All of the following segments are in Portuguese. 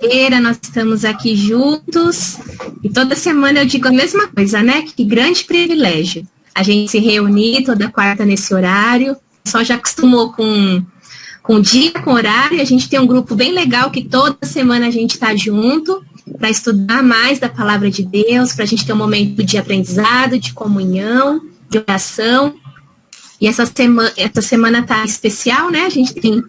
segunda-feira, nós estamos aqui juntos e toda semana eu digo a mesma coisa, né? Que grande privilégio a gente se reunir toda quarta nesse horário. Só já acostumou com dia, com horário. A gente tem um grupo bem legal que toda semana a gente está junto para estudar mais da palavra de Deus, para a gente ter um momento de aprendizado, de comunhão, de oração. E essa semana tá especial, né? A gente tem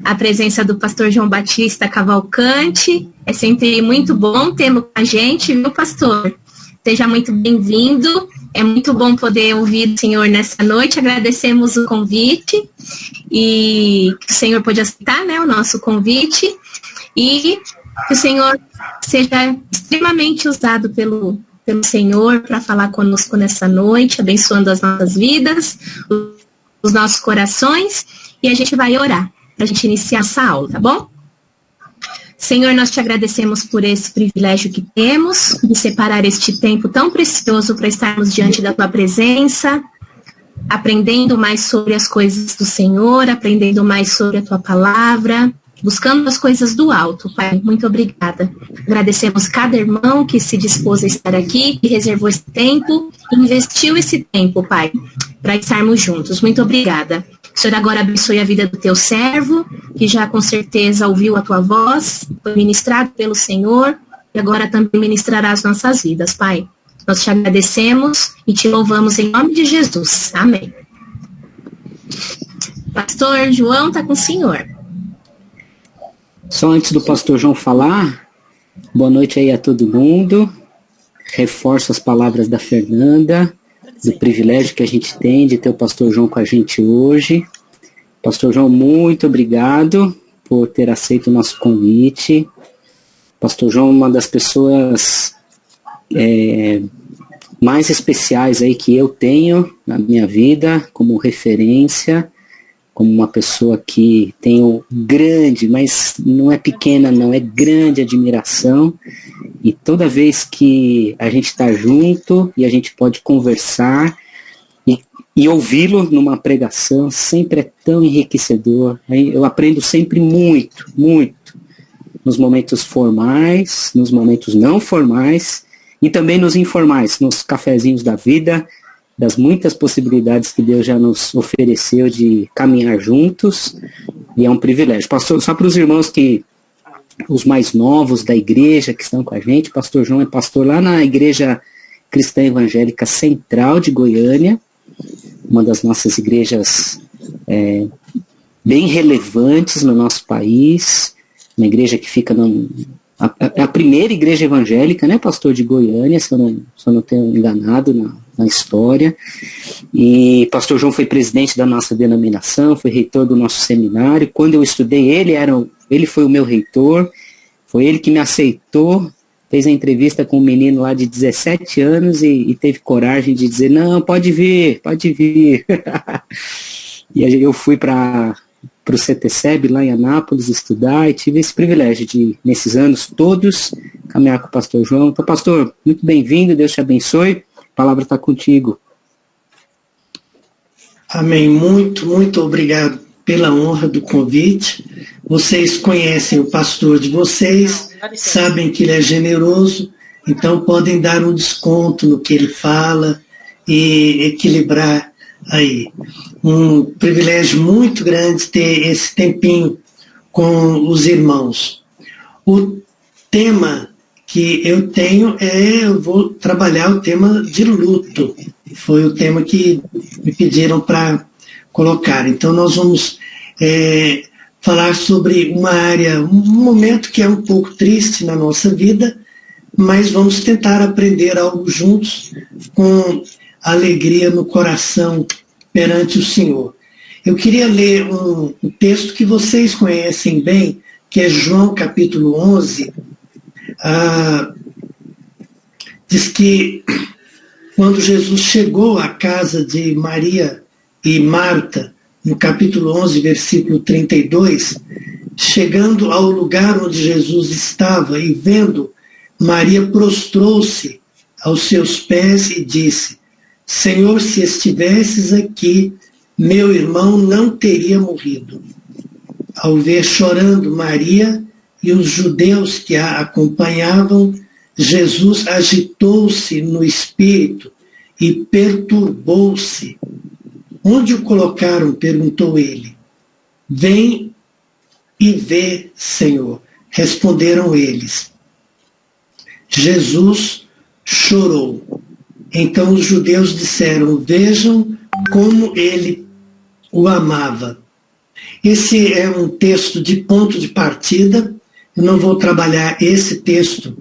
a presença do pastor João Batista Cavalcante. É sempre muito bom tê-lo com a gente, viu, pastor? Seja muito bem-vindo. É muito bom poder ouvir o Senhor nessa noite. Agradecemos o convite e que o Senhor pôde aceitar, né, o nosso convite. E que o Senhor seja extremamente usado pelo Senhor para falar conosco nessa noite, abençoando as nossas vidas, os nossos corações, e a gente vai orar para a gente iniciar essa aula, tá bom? Senhor, nós te agradecemos por esse privilégio que temos de separar este tempo tão precioso para estarmos diante da tua presença, aprendendo mais sobre as coisas do Senhor, aprendendo mais sobre a tua palavra, buscando as coisas do alto, Pai. Muito obrigada. Agradecemos cada irmão que se dispôs a estar aqui, que reservou esse tempo, investiu esse tempo, Pai, para estarmos juntos. Muito obrigada. O Senhor agora abençoe a vida do teu servo, que já com certeza ouviu a tua voz, foi ministrado pelo Senhor, e agora também ministrará as nossas vidas, Pai. Nós te agradecemos e te louvamos em nome de Jesus. Amém. Pastor João, está com o senhor. Só antes do pastor João falar, boa noite aí a todo mundo. Reforço as palavras da Fernanda, do privilégio que a gente tem de ter o pastor João com a gente hoje. Pastor João, muito obrigado por ter aceito o nosso convite. Pastor João é uma das pessoas mais especiais aí que eu tenho na minha vida, como referência, como uma pessoa que tenho grande, mas não é pequena não, é grande admiração, e toda vez que a gente está junto e a gente pode conversar e ouvi-lo numa pregação, sempre é tão enriquecedor. Eu aprendo sempre muito, muito, nos momentos formais, nos momentos não formais, e também nos informais, nos cafezinhos da vida, das muitas possibilidades que Deus já nos ofereceu de caminhar juntos, e é um privilégio. Pastor, só para os irmãos os mais novos da igreja que estão com a gente, pastor João é pastor lá na Igreja Cristã Evangélica Central de Goiânia, uma das nossas igrejas bem relevantes no nosso país, uma igreja que fica a primeira igreja evangélica, né, pastor, de Goiânia, se eu não tenho enganado na história. E pastor João foi presidente da nossa denominação, foi reitor do nosso seminário. Quando eu estudei, ele foi o meu reitor, foi ele que me aceitou, fez a entrevista com um menino lá de 17 anos e teve coragem de dizer, não, pode vir. E eu fui para o CTCEB lá em Anápolis estudar e tive esse privilégio de, nesses anos todos, caminhar com o pastor João. Então, pastor, muito bem-vindo, Deus te abençoe, a palavra está contigo. Amém, muito, muito obrigado pela honra do convite. Vocês conhecem o pastor de vocês, sabem que ele é generoso, então podem dar um desconto no que ele fala e equilibrar aí. Um privilégio muito grande ter esse tempinho com os irmãos. O tema que eu tenho eu vou trabalhar o tema de luto. Foi o tema que me pediram para colocar. Então nós vamos falar sobre uma área, um momento que é um pouco triste na nossa vida, mas vamos tentar aprender algo juntos com alegria no coração perante o Senhor. Eu queria ler um texto que vocês conhecem bem, que é João capítulo 11. Diz que quando Jesus chegou à casa de Maria e Marta, no capítulo 11, versículo 32, chegando ao lugar onde Jesus estava e vendo, Maria prostrou-se aos seus pés e disse, Senhor, se estivesses aqui, meu irmão não teria morrido. Ao ver chorando Maria e os judeus que a acompanhavam, Jesus agitou-se no espírito e perturbou-se. Onde o colocaram? Perguntou ele. Vem e vê, Senhor. Responderam eles. Jesus chorou. Então os judeus disseram, vejam como ele o amava. Esse é um texto de ponto de partida. Eu não vou trabalhar esse texto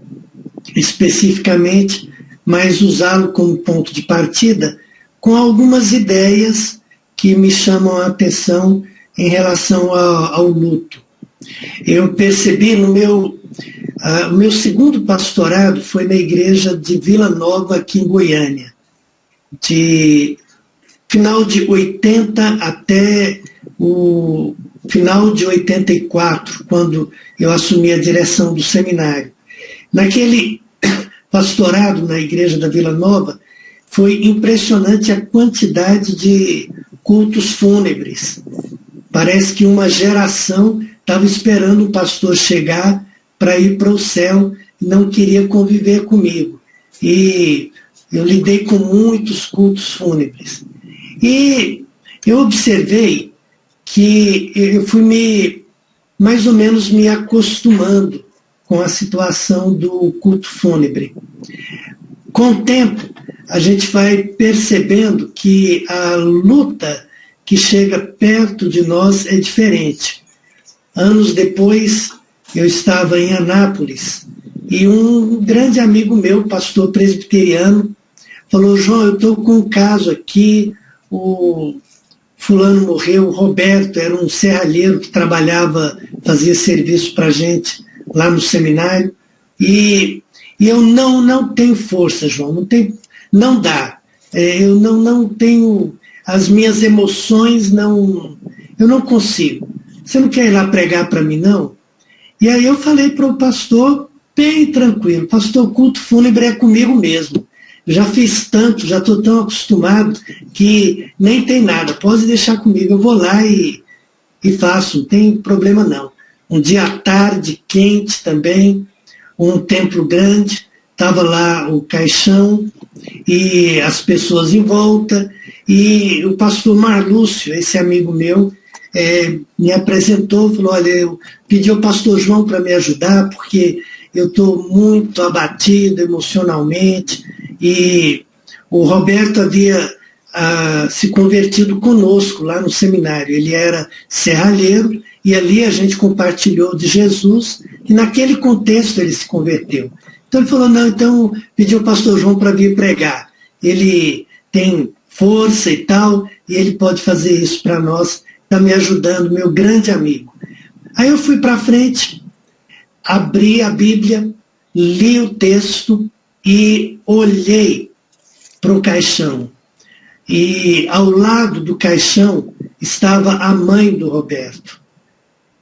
especificamente, mas usá-lo como ponto de partida com algumas ideias que me chamam a atenção em relação ao luto. Eu percebi no o meu segundo pastorado foi na igreja de Vila Nova, aqui em Goiânia, de final de 80 até o final de 84, quando eu assumi a direção do seminário. Naquele pastorado na igreja da Vila Nova, foi impressionante a quantidade de cultos fúnebres. Parece que uma geração estava esperando o pastor chegar para ir para o céu e não queria conviver comigo. E eu lidei com muitos cultos fúnebres. E eu observei que eu fui mais ou menos me acostumando com a situação do culto fúnebre. Com o tempo, a gente vai percebendo que a luta que chega perto de nós é diferente. Anos depois, eu estava em Anápolis e um grande amigo meu, pastor presbiteriano, falou, João, eu estou com um caso aqui, o fulano morreu, o Roberto era um serralheiro que trabalhava, fazia serviço para a gente lá no seminário, e eu não tenho força, João, não dá. Eu não tenho, as minhas emoções, eu não consigo. Você não quer ir lá pregar para mim, não? E aí eu falei para o pastor, bem tranquilo, pastor, culto fúnebre é comigo mesmo. Já fiz tanto, já estou tão acostumado que nem tem nada, pode deixar comigo, eu vou lá e faço, não tem problema não. Um dia à tarde, quente também, um templo grande, estava lá o caixão e as pessoas em volta, e o pastor Marlúcio, esse amigo meu, me apresentou, falou, olha, eu pedi ao pastor João para me ajudar, porque eu estou muito abatido emocionalmente, e o Roberto havia se convertido conosco lá no seminário, ele era serralheiro, e ali a gente compartilhou de Jesus, e naquele contexto ele se converteu. Então ele falou, não, então pediu ao pastor João para vir pregar. Ele tem força e tal, e ele pode fazer isso para nós, está me ajudando, meu grande amigo. Aí eu fui para frente, abri a Bíblia, li o texto e olhei para o caixão. E ao lado do caixão estava a mãe do Roberto.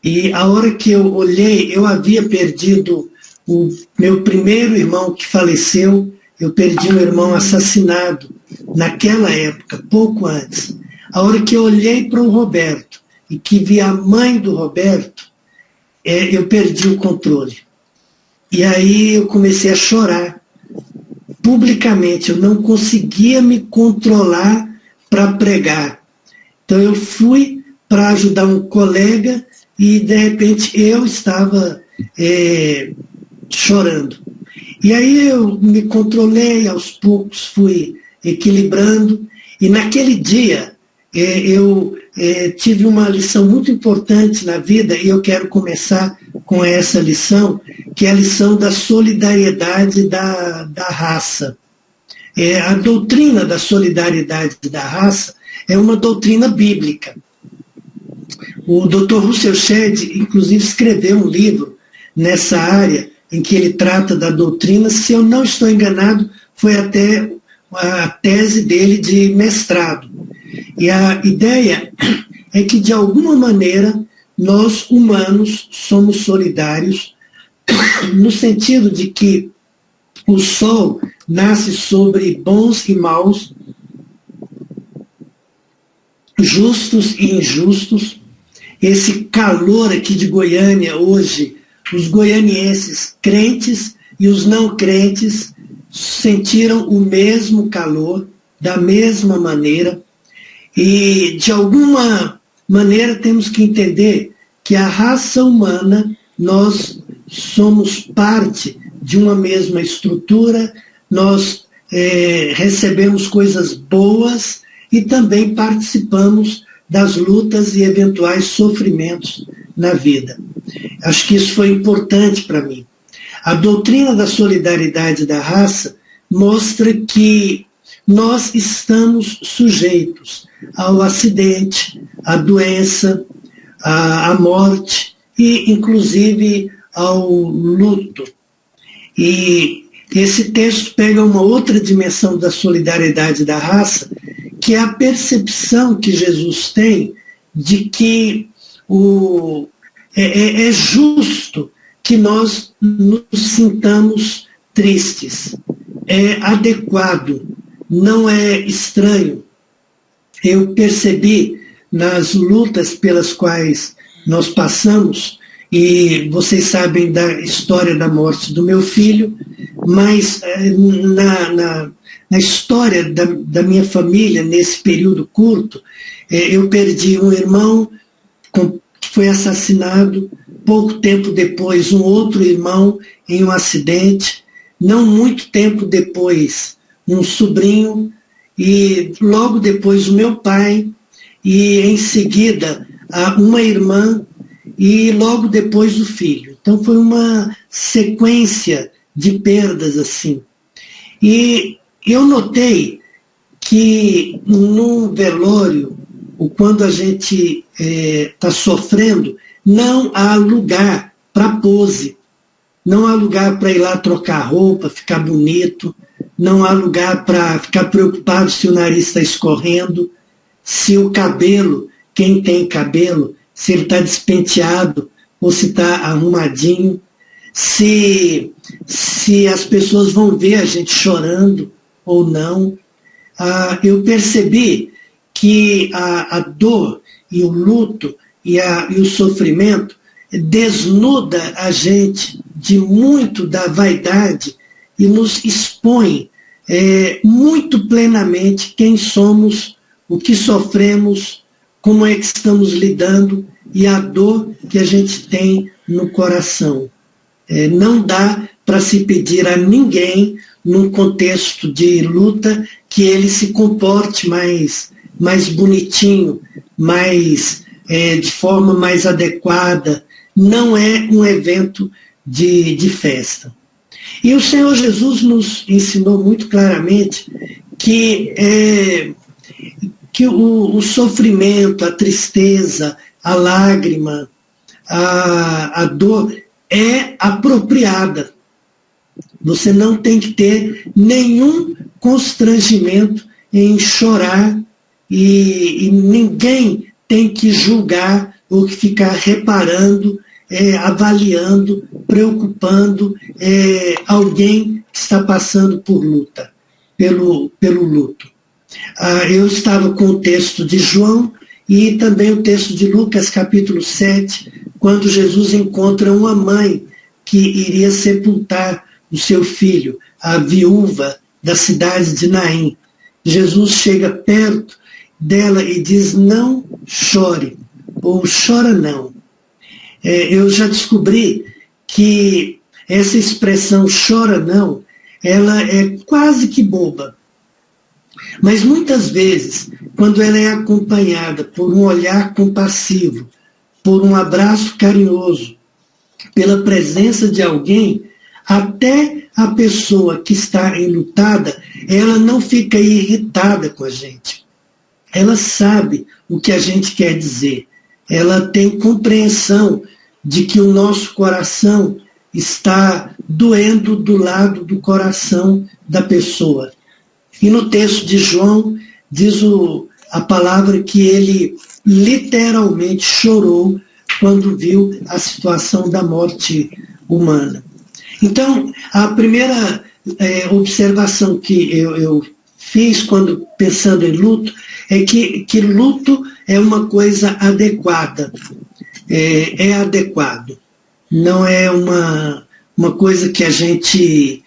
E a hora que eu olhei, eu havia perdido o meu primeiro irmão que faleceu, eu perdi um irmão assassinado naquela época, pouco antes. A hora que eu olhei para o Roberto e que vi a mãe do Roberto, eu perdi o controle. E aí eu comecei a chorar publicamente, eu não conseguia me controlar para pregar. Então eu fui para ajudar um colega e de repente eu estava chorando. E aí eu me controlei, aos poucos fui equilibrando, e naquele dia eu tive uma lição muito importante na vida, e eu quero começar com essa lição, que é a lição da solidariedade da raça. A doutrina da solidariedade da raça é uma doutrina bíblica. O Dr. Russell Shedd, inclusive, escreveu um livro nessa área, em que ele trata da doutrina, se eu não estou enganado, foi até a tese dele de mestrado. E a ideia é que, de alguma maneira, nós, humanos, somos solidários, no sentido de que o sol nasce sobre bons e maus, justos e injustos. Esse calor aqui de Goiânia hoje, os goianienses crentes e os não crentes sentiram o mesmo calor, da mesma maneira, e de alguma maneira temos que entender que a raça humana, nós somos parte de uma mesma estrutura, nós recebemos coisas boas e também participamos das lutas e eventuais sofrimentos na vida. Acho que isso foi importante para mim. A doutrina da solidariedade da raça mostra que nós estamos sujeitos ao acidente, à doença, à morte e, inclusive, ao luto. E esse texto pega uma outra dimensão da solidariedade da raça, que é a percepção que Jesus tem de que é justo que nós nos sintamos tristes. É adequado, não é estranho. Eu percebi nas lutas pelas quais nós passamos, e vocês sabem da história da morte do meu filho, mas na história da minha família, nesse período curto, eu perdi um irmão que foi assassinado, pouco tempo depois um outro irmão em um acidente, não muito tempo depois um sobrinho, e logo depois o meu pai, e em seguida uma irmã, e logo depois o filho. Então foi uma sequência de perdas assim. E eu notei que num velório, ou quando a gente está sofrendo, não há lugar para pose, não há lugar para ir lá trocar roupa, ficar bonito, não há lugar para ficar preocupado se o nariz está escorrendo, se o cabelo, quem tem cabelo, se ele está despenteado ou se está arrumadinho, se as pessoas vão ver a gente chorando ou não. Eu percebi que a dor e o luto e o sofrimento desnuda a gente de muito da vaidade e nos expõe muito plenamente quem somos, o que sofremos, como é que estamos lidando e a dor que a gente tem no coração. Não dá para se pedir a ninguém, num contexto de luta, que ele se comporte mais bonitinho, de forma mais adequada. Não é um evento de festa. E o Senhor Jesus nos ensinou muito claramente que o sofrimento, a tristeza, a lágrima, a dor é apropriada. Você não tem que ter nenhum constrangimento em chorar e ninguém tem que julgar ou que ficar reparando, avaliando, preocupando alguém que está passando por luta, pelo luto. Eu estava com o texto de João e também o texto de Lucas, capítulo 7, quando Jesus encontra uma mãe que iria sepultar o seu filho, a viúva da cidade de Naim. Jesus chega perto dela e diz: não chore, ou chora não. Eu já descobri que essa expressão chora não, ela é quase que boba. Mas muitas vezes, quando ela é acompanhada por um olhar compassivo, por um abraço carinhoso, pela presença de alguém, até a pessoa que está enlutada, ela não fica irritada com a gente. Ela sabe o que a gente quer dizer. Ela tem compreensão de que o nosso coração está doendo do lado do coração da pessoa. E no texto de João, diz a palavra que ele literalmente chorou quando viu a situação da morte humana. Então, a primeira observação que eu fiz quando pensando em luto é que luto é uma coisa adequada, é adequado. não é uma coisa que a gente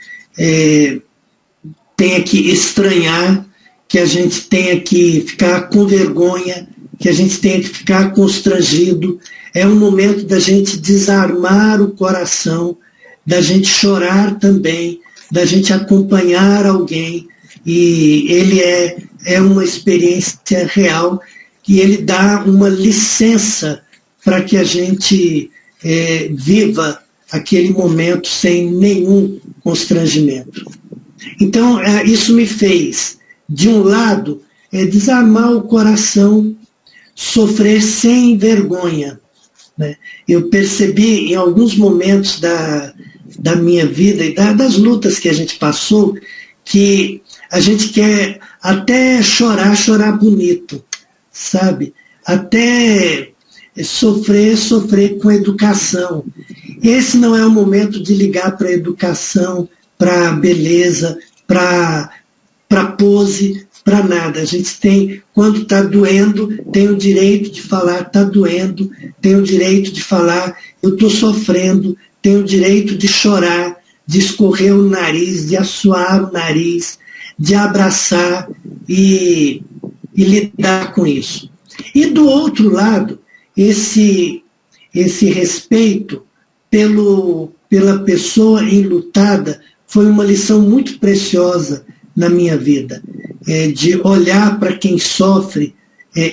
tenha que estranhar, que a gente tenha que ficar com vergonha, que a gente tenha que ficar constrangido. É um momento da gente desarmar o coração, da gente chorar também, da gente acompanhar alguém, e ele é uma experiência real, e ele dá uma licença para que a gente viva aquele momento sem nenhum constrangimento. Então, isso me fez, de um lado, desarmar o coração, sofrer sem vergonha, né? Eu percebi em alguns momentos da minha vida e das lutas que a gente passou, que a gente quer até chorar bonito, sabe? Até sofrer com educação. Esse não é o momento de ligar para a educação, para a beleza, para pose, para nada. A gente tem, quando está doendo, tem o direito de falar, está doendo, tem o direito de falar, eu estou sofrendo, tem o direito de chorar, de escorrer o nariz, de assoar o nariz, de abraçar e lidar com isso. E do outro lado, esse respeito pela pessoa enlutada foi uma lição muito preciosa na minha vida, de olhar para quem sofre,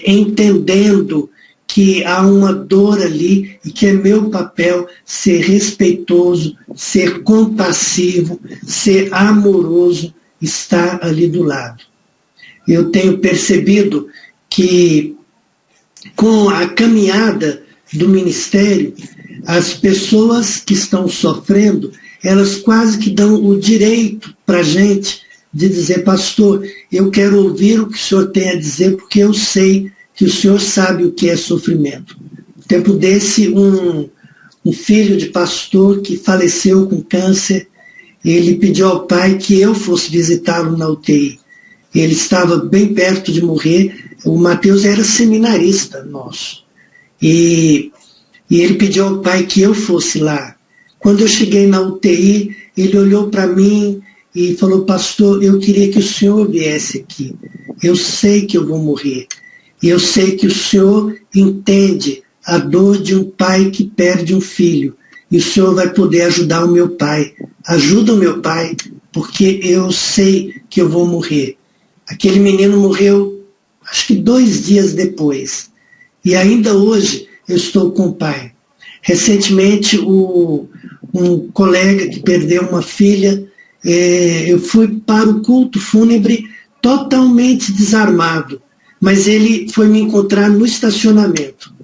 entendendo que há uma dor ali e que é meu papel ser respeitoso, ser compassivo, ser amoroso, estar ali do lado. Eu tenho percebido que, com a caminhada do ministério, as pessoas que estão sofrendo, elas quase que dão o direito para a gente de dizer: pastor, eu quero ouvir o que o senhor tem a dizer, porque eu sei que o senhor sabe o que é sofrimento. No tempo desse, um filho de pastor que faleceu com câncer, ele pediu ao pai que eu fosse visitá-lo na UTI. Ele estava bem perto de morrer. O Mateus era seminarista nosso. E ele pediu ao pai que eu fosse lá. Quando eu cheguei na UTI, ele olhou para mim e falou: pastor, eu queria que o senhor viesse aqui. Eu sei que eu vou morrer. E eu sei que o senhor entende a dor de um pai que perde um filho. E o senhor vai poder ajudar o meu pai. Ajuda o meu pai, porque eu sei que eu vou morrer. Aquele menino morreu, acho que 2 dias depois. E ainda hoje eu estou com o pai. Recentemente, um colega que perdeu uma filha, eu fui para o culto fúnebre totalmente desarmado, mas ele foi me encontrar no estacionamento.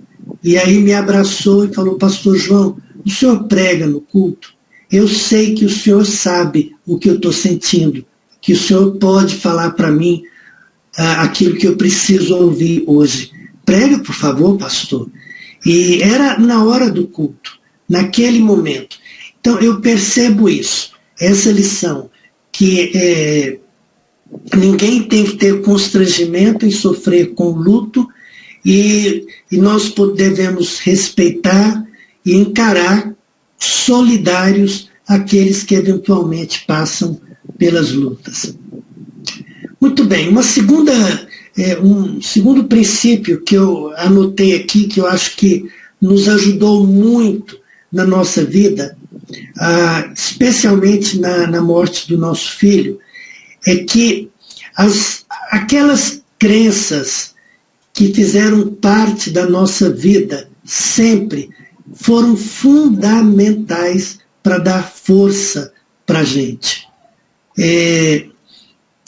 E aí me abraçou e falou: pastor João, o senhor prega no culto? Eu sei que o senhor sabe o que eu estou sentindo, que o senhor pode falar para mim aquilo que eu preciso ouvir hoje. Prega, por favor, pastor. E era na hora do culto, naquele momento. Então eu percebo isso, essa lição, que ninguém tem que ter constrangimento em sofrer com luto, e nós devemos respeitar e encarar solidários aqueles que eventualmente passam pelas lutas. Muito bem, um segundo princípio que eu anotei aqui, que eu acho que nos ajudou muito na nossa vida, especialmente na morte do nosso filho, é que aquelas crenças que fizeram parte da nossa vida sempre foram fundamentais para dar força para a gente.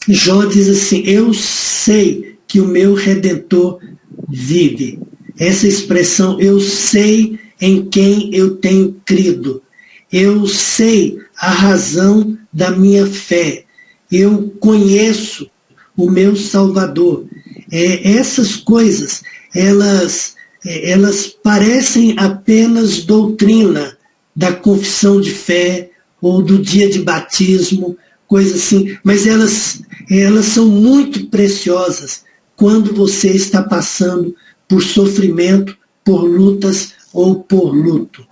Jó diz assim: eu sei que o meu Redentor vive. Essa expressão, eu sei em quem eu tenho crido. Eu sei a razão da minha fé. Eu conheço o meu Salvador. Essas coisas, elas parecem apenas doutrina da confissão de fé ou do dia de batismo, coisa assim, mas elas são muito preciosas quando você está passando por sofrimento, por lutas ou por luto.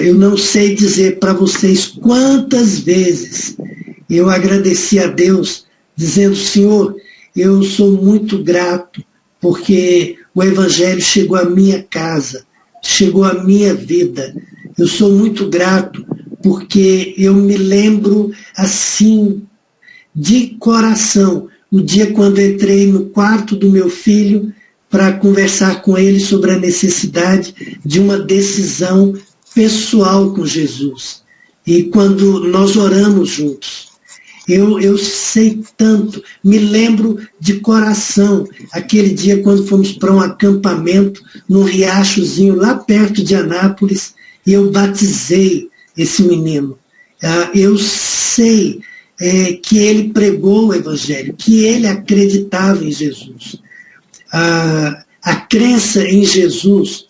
Eu não sei dizer para vocês quantas vezes eu agradeci a Deus, dizendo: Senhor, eu sou muito grato, porque o Evangelho chegou à minha casa, chegou à minha vida. Eu sou muito grato, porque eu me lembro assim, de coração, o dia quando entrei no quarto do meu filho para conversar com ele sobre a necessidade de uma decisão pessoal com Jesus. E quando nós oramos juntos, eu sei tanto, me lembro de coração, aquele dia quando fomos para um acampamento, num riachozinho lá perto de Anápolis, e eu batizei esse menino. Eu sei que ele pregou o Evangelho, que ele acreditava em Jesus. A crença em Jesus,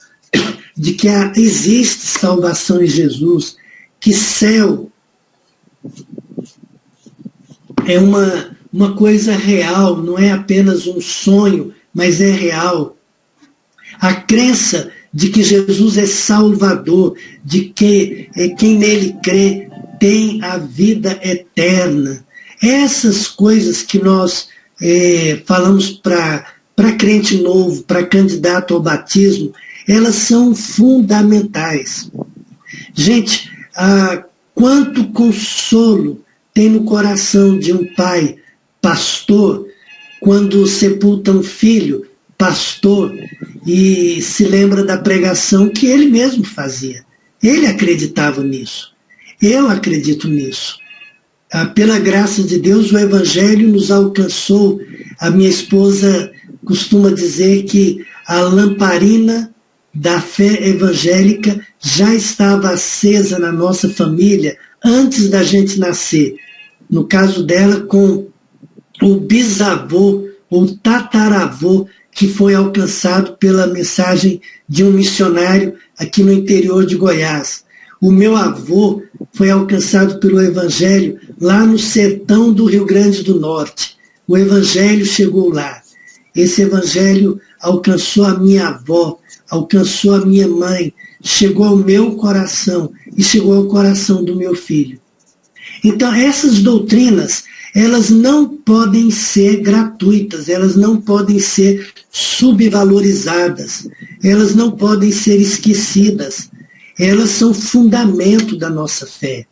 de que existe salvação em Jesus, que céu é uma coisa real, não é apenas um sonho, mas é real. A crença de que Jesus é Salvador, de que quem nele crê tem a vida eterna. Essas coisas que nós falamos para crente novo, para candidato ao batismo, elas são fundamentais. Gente, quanto consolo tem no coração de um pai pastor quando sepulta um filho pastor e se lembra da pregação que ele mesmo fazia. Ele acreditava nisso. Eu acredito nisso. Pela graça de Deus, o Evangelho nos alcançou. A minha esposa costuma dizer que a lamparina da fé evangélica já estava acesa na nossa família antes da gente nascer. No caso dela, com o bisavô ou tataravô que foi alcançado pela mensagem de um missionário aqui no interior de Goiás. O meu avô foi alcançado pelo Evangelho lá no sertão do Rio Grande do Norte. O Evangelho chegou lá. Esse Evangelho alcançou a minha avó, alcançou a minha mãe, chegou ao meu coração e chegou ao coração do meu filho. Então, essas doutrinas, elas não podem ser gratuitas, elas não podem ser subvalorizadas, elas não podem ser esquecidas. Elas são fundamento da nossa fé.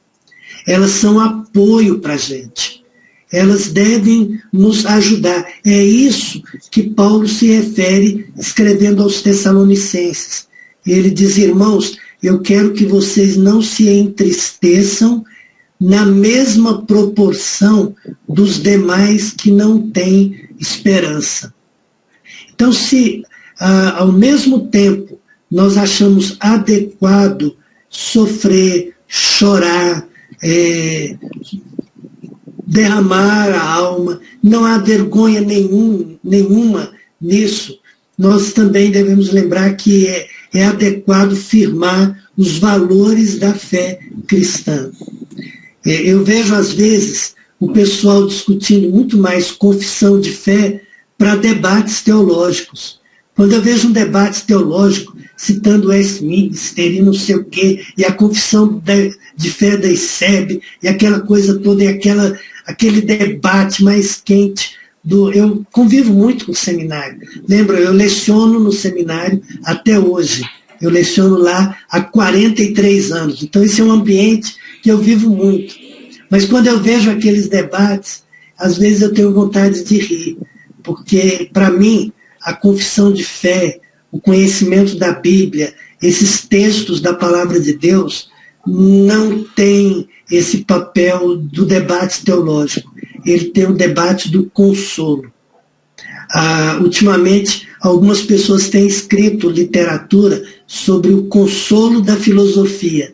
Elas são apoio para a gente. Elas devem nos ajudar. É isso que Paulo se refere escrevendo aos Tessalonicenses. Ele diz: irmãos, eu quero que vocês não se entristeçam na mesma proporção dos demais que não têm esperança. Então, se ao mesmo tempo nós achamos adequado sofrer, chorar, derramar a alma, não há vergonha nenhuma nisso, nós também devemos lembrar que é adequado firmar os valores da fé cristã. Eu vejo, às vezes, o pessoal discutindo muito mais confissão de fé para debates teológicos. Quando eu vejo um debate teológico citando Westminster e não sei o quê, e a confissão de fé da ICEB, e aquela coisa toda, e aquele debate mais quente. Eu convivo muito com o seminário. Lembra, eu leciono no seminário até hoje. Eu leciono lá há 43 anos. Então esse é um ambiente que eu vivo muito. Mas quando eu vejo aqueles debates, às vezes eu tenho vontade de rir, porque, para mim, a confissão de fé, o conhecimento da Bíblia, esses textos da Palavra de Deus, não tem esse papel do debate teológico. Ele tem o debate do consolo. Ultimamente, algumas pessoas têm escrito literatura sobre o consolo da filosofia.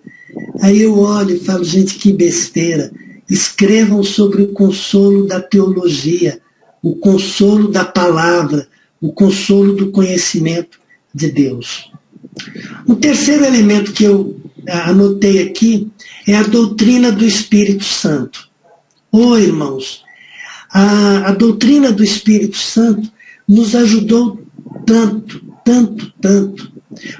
Aí eu olho e falo: gente, que besteira. Escrevam sobre o consolo da teologia, o consolo da palavra, o consolo do conhecimento de Deus. Um terceiro elemento que eu anotei aqui é a doutrina do Espírito Santo. Irmãos, a doutrina do Espírito Santo nos ajudou tanto.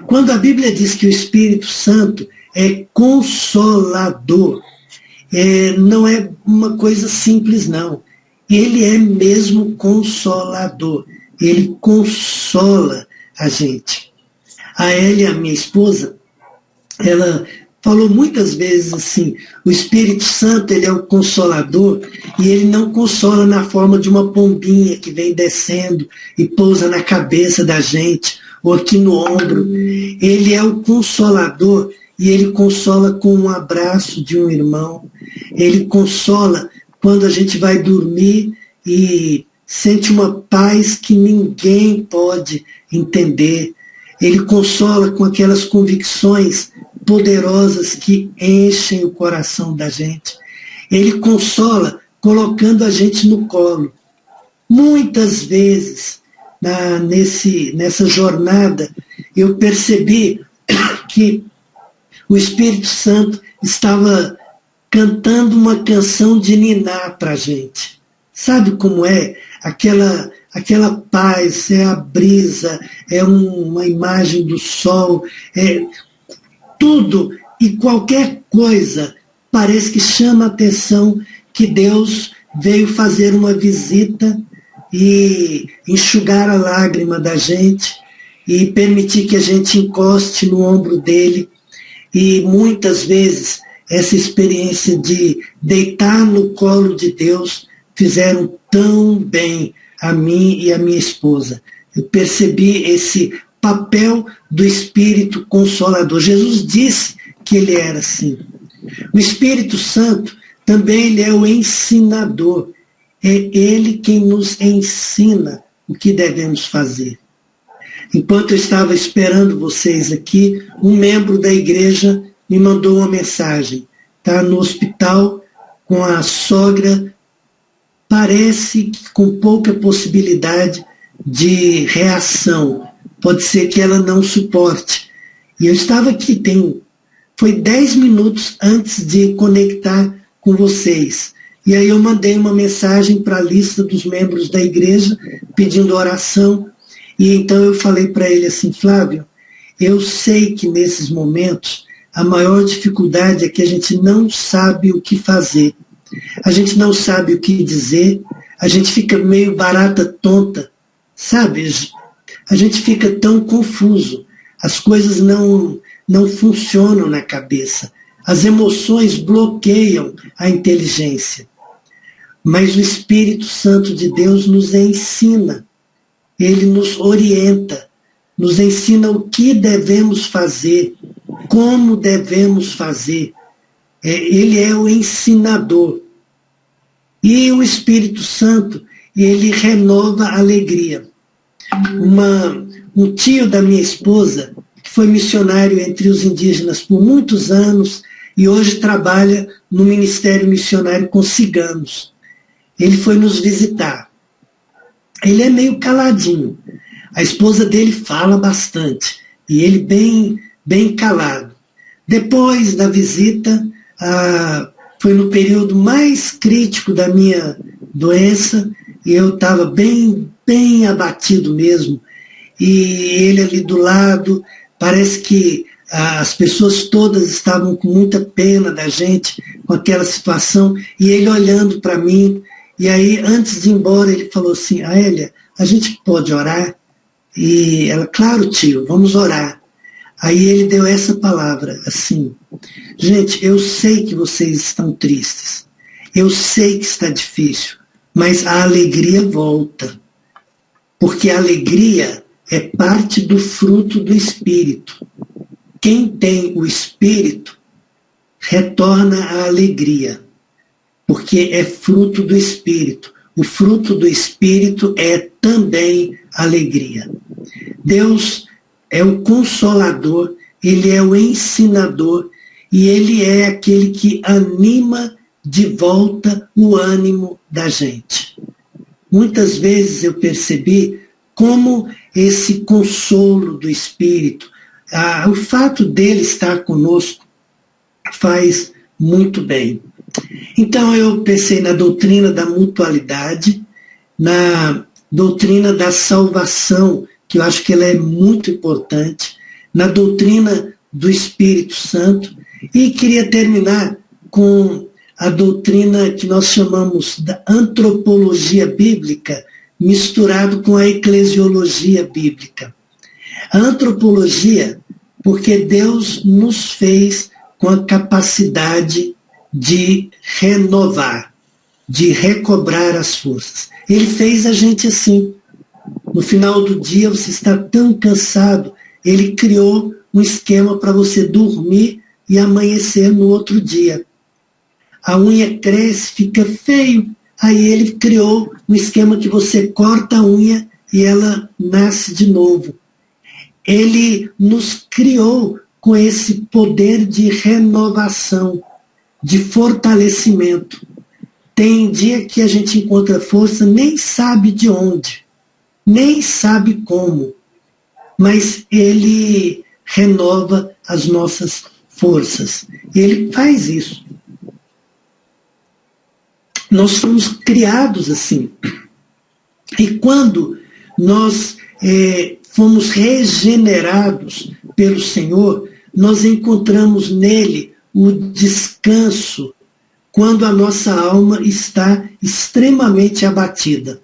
Quando a Bíblia diz que o Espírito Santo é consolador. Não é uma coisa simples, não. Ele é mesmo consolador. Ele consola a gente. A Elia, minha esposa, ela falou muitas vezes assim, o Espírito Santo, ele é o consolador, e ele não consola na forma de uma pombinha que vem descendo e pousa na cabeça da gente, ou aqui no ombro. Ele é o consolador, e ele consola com um abraço de um irmão. Ele consola quando a gente vai dormir e sente uma paz que ninguém pode entender. Ele consola com aquelas convicções poderosas que enchem o coração da gente. Ele consola colocando a gente no colo. Muitas vezes, nessa jornada, eu percebi que o Espírito Santo estava cantando uma canção de niná para a gente. Sabe como é? Aquela paz, é a brisa, é uma imagem do sol, tudo e qualquer coisa parece que chama a atenção que Deus veio fazer uma visita e enxugar a lágrima da gente e permitir que a gente encoste no ombro dele. E muitas vezes essa experiência de deitar no colo de Deus fizeram tão bem a mim e a minha esposa. Eu percebi esse papel do Espírito Consolador. Jesus disse que ele era assim. O Espírito Santo também ele é o ensinador. É ele quem nos ensina o que devemos fazer. Enquanto eu estava esperando vocês aqui, um membro da igreja me mandou uma mensagem. Está no hospital com a sogra, parece que com pouca possibilidade de reação. Pode ser que ela não suporte. E eu estava aqui, foi 10 minutos antes de conectar com vocês. E aí eu mandei uma mensagem para a lista dos membros da igreja, pedindo oração. E então eu falei para ele assim, Flávio, eu sei que nesses momentos a maior dificuldade é que a gente não sabe o que fazer. A gente não sabe o que dizer, a gente fica meio barata tonta, sabe? A gente fica tão confuso, as coisas não funcionam na cabeça, as emoções bloqueiam a inteligência. Mas o Espírito Santo de Deus nos ensina, ele nos orienta, nos ensina o que devemos fazer, como devemos fazer. Ele é o ensinador. E o Espírito Santo, ele renova a alegria. Um tio da minha esposa, que foi missionário entre os indígenas por muitos anos e hoje trabalha no Ministério Missionário com ciganos. Ele foi nos visitar. Ele é meio caladinho. A esposa dele fala bastante. E ele bem calado. Depois da visita, foi no período mais crítico da minha doença, e eu estava bem abatido mesmo. E ele ali do lado, parece que as pessoas todas estavam com muita pena da gente, com aquela situação, e ele olhando para mim. E aí, antes de ir embora, ele falou assim, Elia, a gente pode orar? E ela, claro, tio, vamos orar. Aí ele deu essa palavra, assim, gente, eu sei que vocês estão tristes, eu sei que está difícil, mas a alegria volta, porque a alegria é parte do fruto do Espírito. Quem tem o Espírito retorna à alegria, porque é fruto do Espírito. O fruto do Espírito é também alegria. Deus é o Consolador, ele é o ensinador e ele é aquele que anima de volta o ânimo da gente. Muitas vezes eu percebi como esse consolo do Espírito, o fato dele estar conosco faz muito bem. Então eu pensei na doutrina da mutualidade, na doutrina da salvação, que eu acho que ela é muito importante, na doutrina do Espírito Santo E queria terminar com a doutrina que nós chamamos da antropologia bíblica, misturado com a eclesiologia bíblica. A antropologia, porque Deus nos fez com a capacidade de renovar, de recobrar as forças. Ele fez a gente assim. No final do dia, você está tão cansado, ele criou um esquema para você dormir e amanhecer no outro dia. A unha cresce, fica feio. Aí ele criou um esquema que você corta a unha e ela nasce de novo. Ele nos criou com esse poder de renovação, de fortalecimento. Tem dia que a gente encontra força, nem sabe de onde, nem sabe como, mas ele renova as nossas forças. Ele faz isso. Nós fomos criados assim. E quando nós fomos regenerados pelo Senhor, nós encontramos nele o descanso quando a nossa alma está extremamente abatida.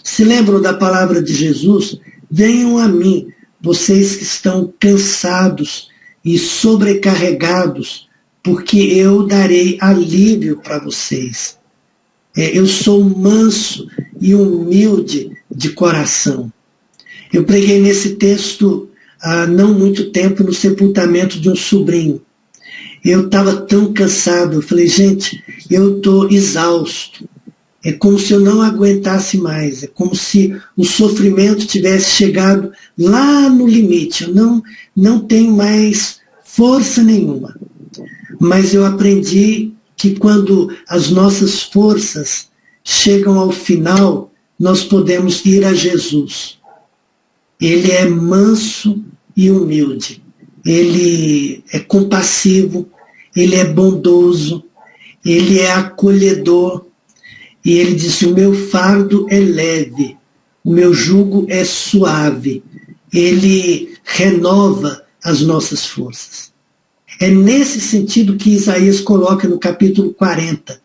Se lembram da palavra de Jesus? Venham a mim, vocês que estão cansados e sobrecarregados, porque eu darei alívio para vocês. Eu sou manso e humilde de coração. Eu preguei nesse texto há não muito tempo no sepultamento de um sobrinho. Eu estava tão cansado, eu falei, gente, eu estou exausto. É como se eu não aguentasse mais, é como se o sofrimento tivesse chegado lá no limite. Eu não tenho mais força nenhuma. Mas eu aprendi que quando as nossas forças chegam ao final, nós podemos ir a Jesus. Ele é manso e humilde. Ele é compassivo, ele é bondoso, ele é acolhedor. E ele disse, o meu fardo é leve, o meu jugo é suave. Ele renova as nossas forças. É nesse sentido que Isaías coloca no capítulo 40,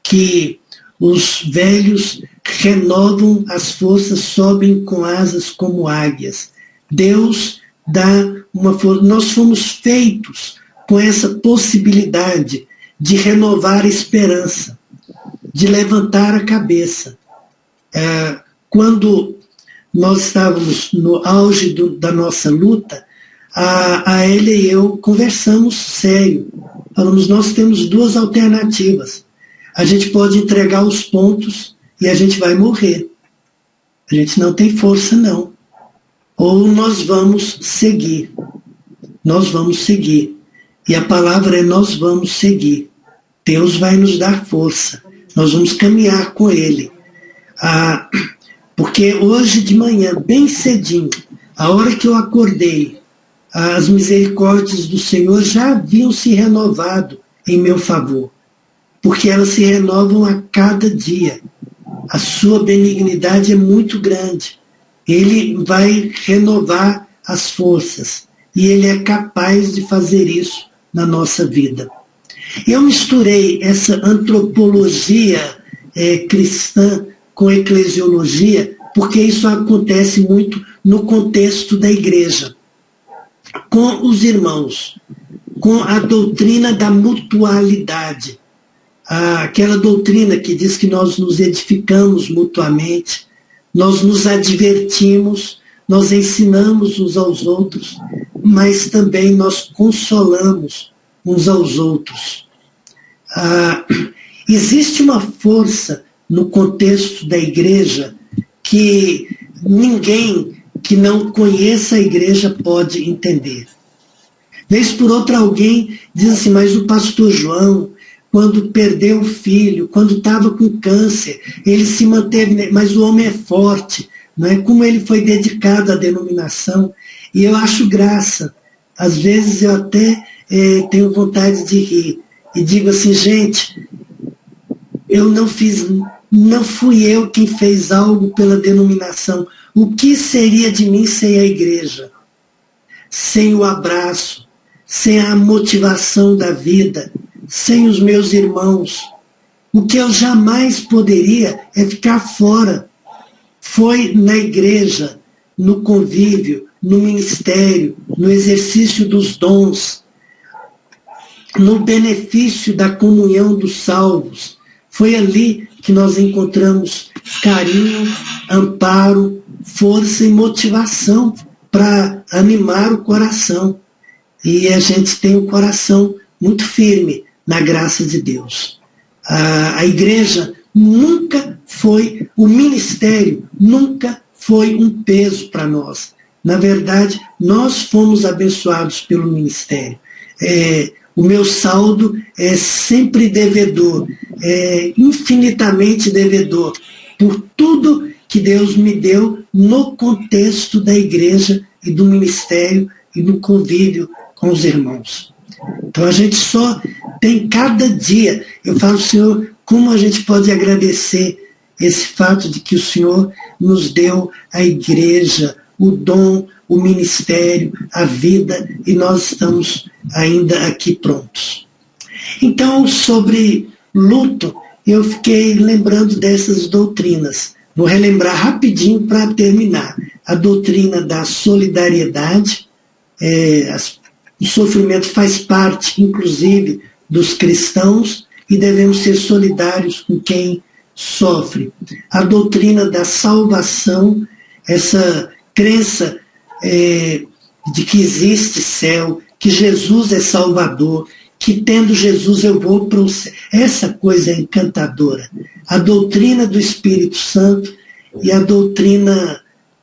que os velhos renovam as forças, sobem com asas como águias. Deus dá uma força. Nós fomos feitos com essa possibilidade de renovar a esperança, de levantar a cabeça. Quando nós estávamos no auge da nossa luta, a Elia e eu conversamos sério. Falamos, nós temos duas alternativas. A gente pode entregar os pontos e a gente vai morrer. A gente não tem força, não. Ou nós vamos seguir. Nós vamos seguir. E a palavra é nós vamos seguir. Deus vai nos dar força. Nós vamos caminhar com Ele. Porque hoje de manhã, bem cedinho, a hora que eu acordei, as misericórdias do Senhor já haviam se renovado em meu favor. Porque elas se renovam a cada dia. A sua benignidade é muito grande. Ele vai renovar as forças. E Ele é capaz de fazer isso na nossa vida. Eu misturei essa antropologia cristã com eclesiologia, porque isso acontece muito no contexto da igreja, com os irmãos, com a doutrina da mutualidade, aquela doutrina que diz que nós nos edificamos mutuamente, nós nos advertimos, nós ensinamos uns aos outros, mas também nós consolamos uns aos outros. Existe uma força no contexto da igreja que ninguém que não conheça a igreja pode entender. Vez por outra alguém diz assim, mas o pastor João, quando perdeu o filho, quando estava com câncer, ele se manteve, mas o homem é forte, não é? Como ele foi dedicado à denominação. E eu acho graça. Às vezes eu até tenho vontade de rir. E digo assim, gente, eu não fui eu quem fez algo pela denominação. O que seria de mim sem a igreja? Sem o abraço, sem a motivação da vida, sem os meus irmãos. O que eu jamais poderia é ficar fora. Foi na igreja, no convívio, no ministério, no exercício dos dons, no benefício da comunhão dos salvos. Foi ali que nós encontramos carinho, amparo, força e motivação para animar o coração. E a gente tem um coração muito firme na graça de Deus. A igreja nunca foi, o ministério nunca foi um peso para nós. Na verdade, nós fomos abençoados pelo ministério. O meu saldo é sempre devedor, infinitamente devedor, por tudo que Deus me deu no contexto da igreja e do ministério e no convívio com os irmãos. Então a gente só tem cada dia, eu falo, Senhor, como a gente pode agradecer esse fato de que o Senhor nos deu a igreja, o dom, o ministério, a vida, e nós estamos ainda aqui prontos. Então, sobre luto, eu fiquei lembrando dessas doutrinas. Vou relembrar rapidinho para terminar. A doutrina da solidariedade, o sofrimento faz parte, inclusive, dos cristãos e devemos ser solidários com quem sofre. A doutrina da salvação, essa crença de que existe céu, que Jesus é Salvador, que tendo Jesus eu vou para o céu. Essa coisa é encantadora. A doutrina do Espírito Santo e a doutrina,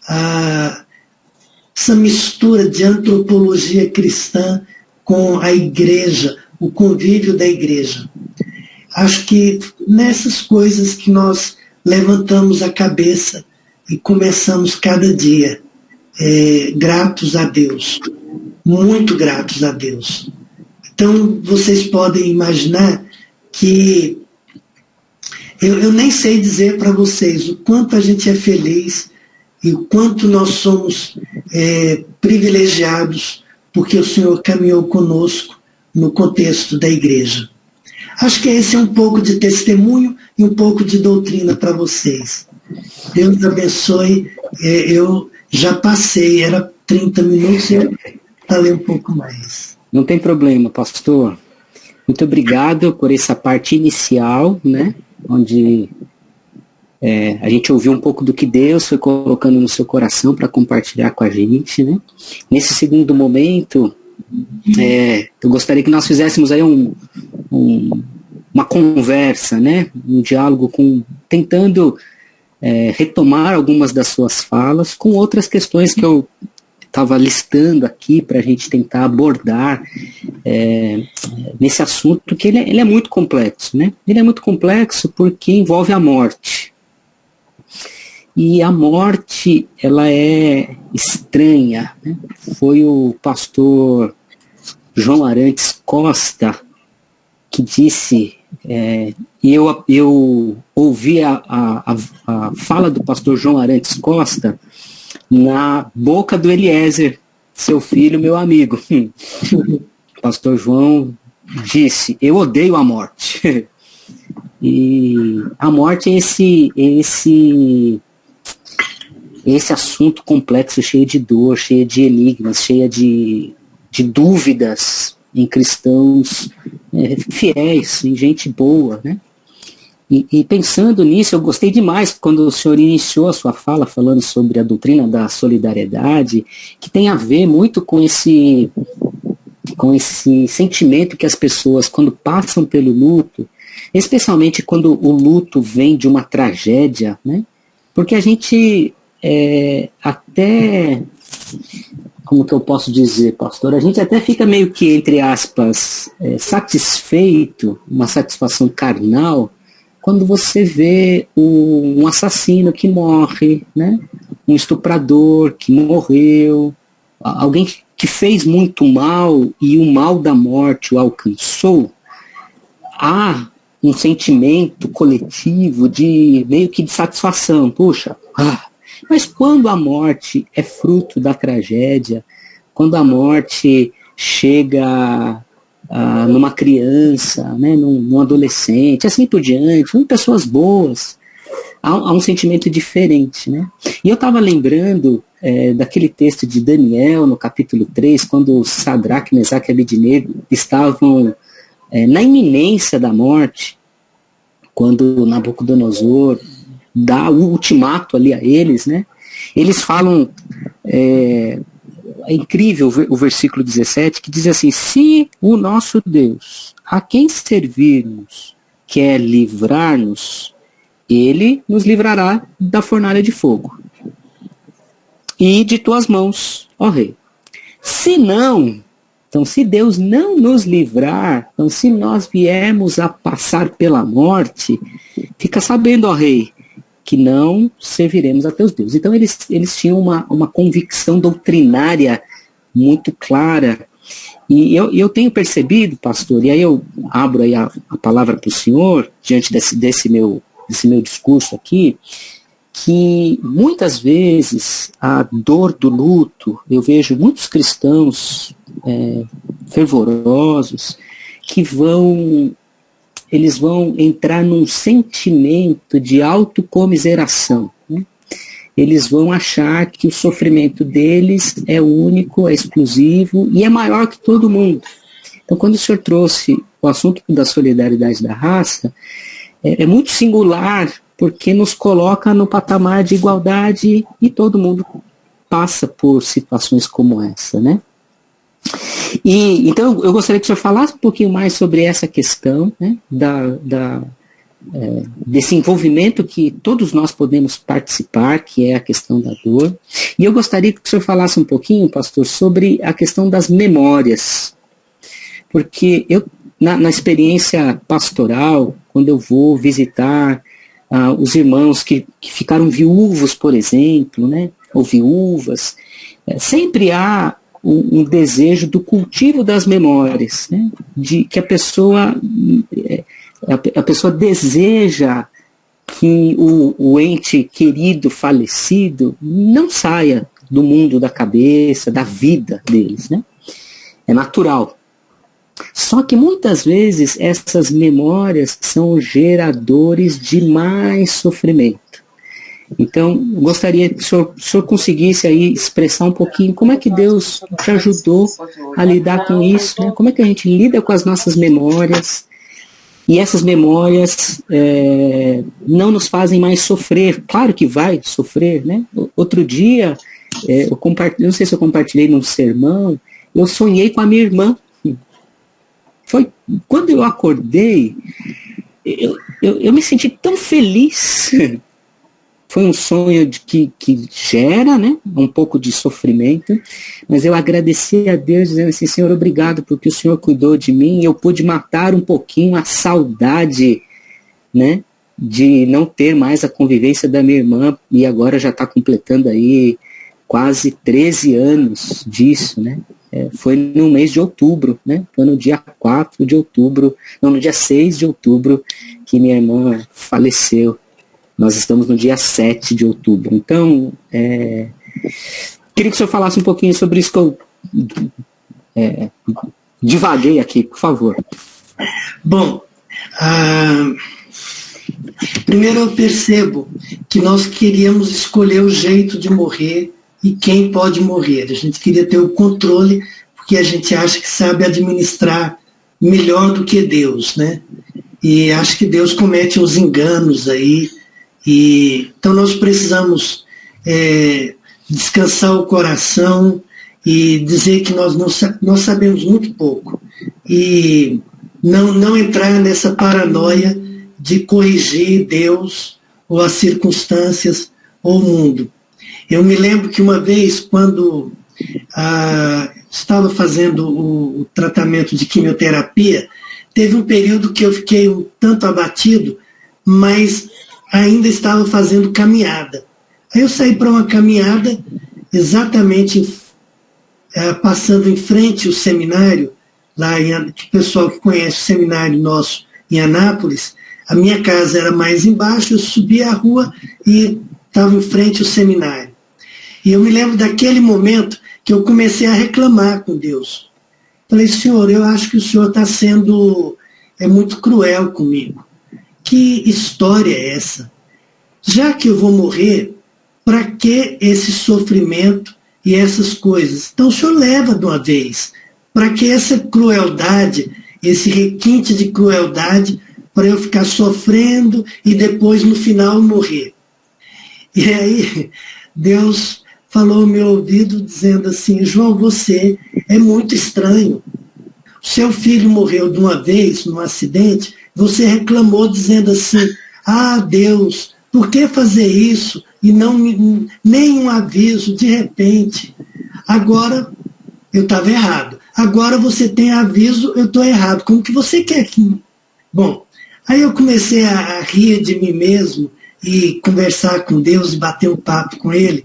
essa mistura de antropologia cristã com a igreja, o convívio da igreja. Acho que nessas coisas que nós levantamos a cabeça e começamos cada dia gratos a Deus, muito gratos a Deus. Então, vocês podem imaginar que eu nem sei dizer para vocês o quanto a gente é feliz e o quanto nós somos privilegiados porque o Senhor caminhou conosco no contexto da igreja. Acho que esse é um pouco de testemunho e um pouco de doutrina para vocês. Deus abençoe. Eu já passei, era 30 minutos e eu falei um pouco mais. Não tem problema, pastor. Muito obrigado por essa parte inicial, né, onde a gente ouviu um pouco do que Deus foi colocando no seu coração para compartilhar com a gente, né? Nesse segundo momento, eu gostaria que nós fizéssemos aí uma conversa, né? Um diálogo tentando retomar algumas das suas falas com outras questões que eu estava listando aqui para a gente tentar abordar nesse assunto, que ele é muito complexo, né? Ele é muito complexo porque envolve a morte. E a morte, ela é estranha, né? Foi o pastor João Arantes Costa que disse, e eu ouvi a fala do pastor João Arantes Costa na boca do Eliezer, seu filho, meu amigo. O pastor João disse, eu odeio a morte. E a morte é esse assunto complexo, cheio de dor, cheio de enigmas, cheio de dúvidas em cristãos fiéis, em gente boa, né? E pensando nisso, eu gostei demais quando o senhor iniciou a sua fala falando sobre a doutrina da solidariedade, que tem a ver muito com esse sentimento que as pessoas, quando passam pelo luto, especialmente quando o luto vem de uma tragédia, né? Porque a gente até, como que eu posso dizer, pastor, a gente até fica meio que, entre aspas, satisfeito, uma satisfação carnal, quando você vê um assassino que morre, né? Um estuprador que morreu, alguém que fez muito mal e o mal da morte o alcançou. Há um sentimento coletivo de meio que de satisfação. Puxa, mas quando a morte é fruto da tragédia, quando a morte chega numa criança, né, num adolescente, assim por diante, em pessoas boas. Há um sentimento diferente, né? E eu estava lembrando daquele texto de Daniel, no capítulo 3, quando Sadraque, Mesaque e Abednego estavam na iminência da morte, quando Nabucodonosor dá o ultimato ali a eles, né? Eles falam, é incrível o versículo 17, que diz assim: se o nosso Deus, a quem servirmos, quer livrar-nos, ele nos livrará da fornalha de fogo e de tuas mãos, ó rei. Se não, então se Deus não nos livrar, então se nós viermos a passar pela morte, fica sabendo, ó rei, que não serviremos a teus deuses. Então eles tinham uma convicção doutrinária muito clara. E eu tenho percebido, pastor, e aí eu abro aí a palavra para o senhor, diante desse meu discurso aqui, que muitas vezes a dor do luto, eu vejo muitos cristãos fervorosos que eles vão entrar num sentimento de autocomiseração, né? Eles vão achar que o sofrimento deles é único, é exclusivo e é maior que todo mundo. Então, quando o senhor trouxe o assunto da solidariedade da raça, é muito singular, porque nos coloca no patamar de igualdade e todo mundo passa por situações como essa, né? E então eu gostaria que o senhor falasse um pouquinho mais sobre essa questão, né, desse envolvimento que todos nós podemos participar, que é a questão da dor. E eu gostaria que o senhor falasse um pouquinho, pastor, sobre a questão das memórias. Porque eu, na experiência pastoral, quando eu vou visitar os irmãos que ficaram viúvos, por exemplo, né, ou viúvas, sempre há um desejo do cultivo das memórias, né, de que a pessoa deseja que o ente querido falecido não saia do mundo da cabeça, da vida deles, né? É natural. Só que muitas vezes essas memórias são geradores de mais sofrimento. Então, gostaria que o senhor conseguisse aí expressar um pouquinho como é que Deus te ajudou a lidar com isso, né? Como é que a gente lida com as nossas memórias, e essas memórias não nos fazem mais sofrer. Claro que vai sofrer, né? Outro dia, não sei se eu compartilhei num sermão, eu sonhei com a minha irmã. Quando eu acordei, eu me senti tão feliz. Foi um sonho que gera, né, um pouco de sofrimento, mas eu agradeci a Deus, dizendo assim: Senhor, obrigado porque o Senhor cuidou de mim, e eu pude matar um pouquinho a saudade, né, de não ter mais a convivência da minha irmã, e agora já está completando aí quase 13 anos disso, né. Foi no mês de outubro, né? Foi no dia 4 de outubro, não, no dia 6 de outubro, que minha irmã faleceu. Nós estamos no dia 7 de outubro. Então, queria que o senhor falasse um pouquinho sobre isso que eu divaguei aqui, por favor. Bom, primeiro eu percebo que nós queríamos escolher o jeito de morrer e quem pode morrer. A gente queria ter o controle, porque a gente acha que sabe administrar melhor do que Deus, né? E acho que Deus comete uns enganos aí. Então nós precisamos descansar o coração e dizer que nós sabemos muito pouco. E não entrar nessa paranoia de corrigir Deus ou as circunstâncias ou o mundo. Eu me lembro que uma vez, quando estava fazendo o tratamento de quimioterapia, teve um período que eu fiquei um tanto abatido, mas ainda estava fazendo caminhada. Aí eu saí para uma caminhada, exatamente passando em frente ao seminário, lá o pessoal que conhece o seminário nosso em Anápolis, a minha casa era mais embaixo, eu subi a rua e estava em frente ao seminário. E eu me lembro daquele momento que eu comecei a reclamar com Deus. Falei, senhor, eu acho que o senhor está sendo muito cruel comigo. Que história é essa? Já que eu vou morrer, para que esse sofrimento e essas coisas? Então o senhor leva de uma vez. Para que essa crueldade, esse requinte de crueldade, para eu ficar sofrendo e depois no final morrer? E aí Deus falou no meu ouvido dizendo assim, João, você é muito estranho. Seu filho morreu de uma vez num acidente, você reclamou dizendo assim, Deus, por que fazer isso? E não nenhum aviso, de repente. Agora, eu estava errado. Agora você tem aviso, eu estou errado. Como que você quer que... Bom, aí eu comecei a rir de mim mesmo e conversar com Deus e bater um papo com Ele,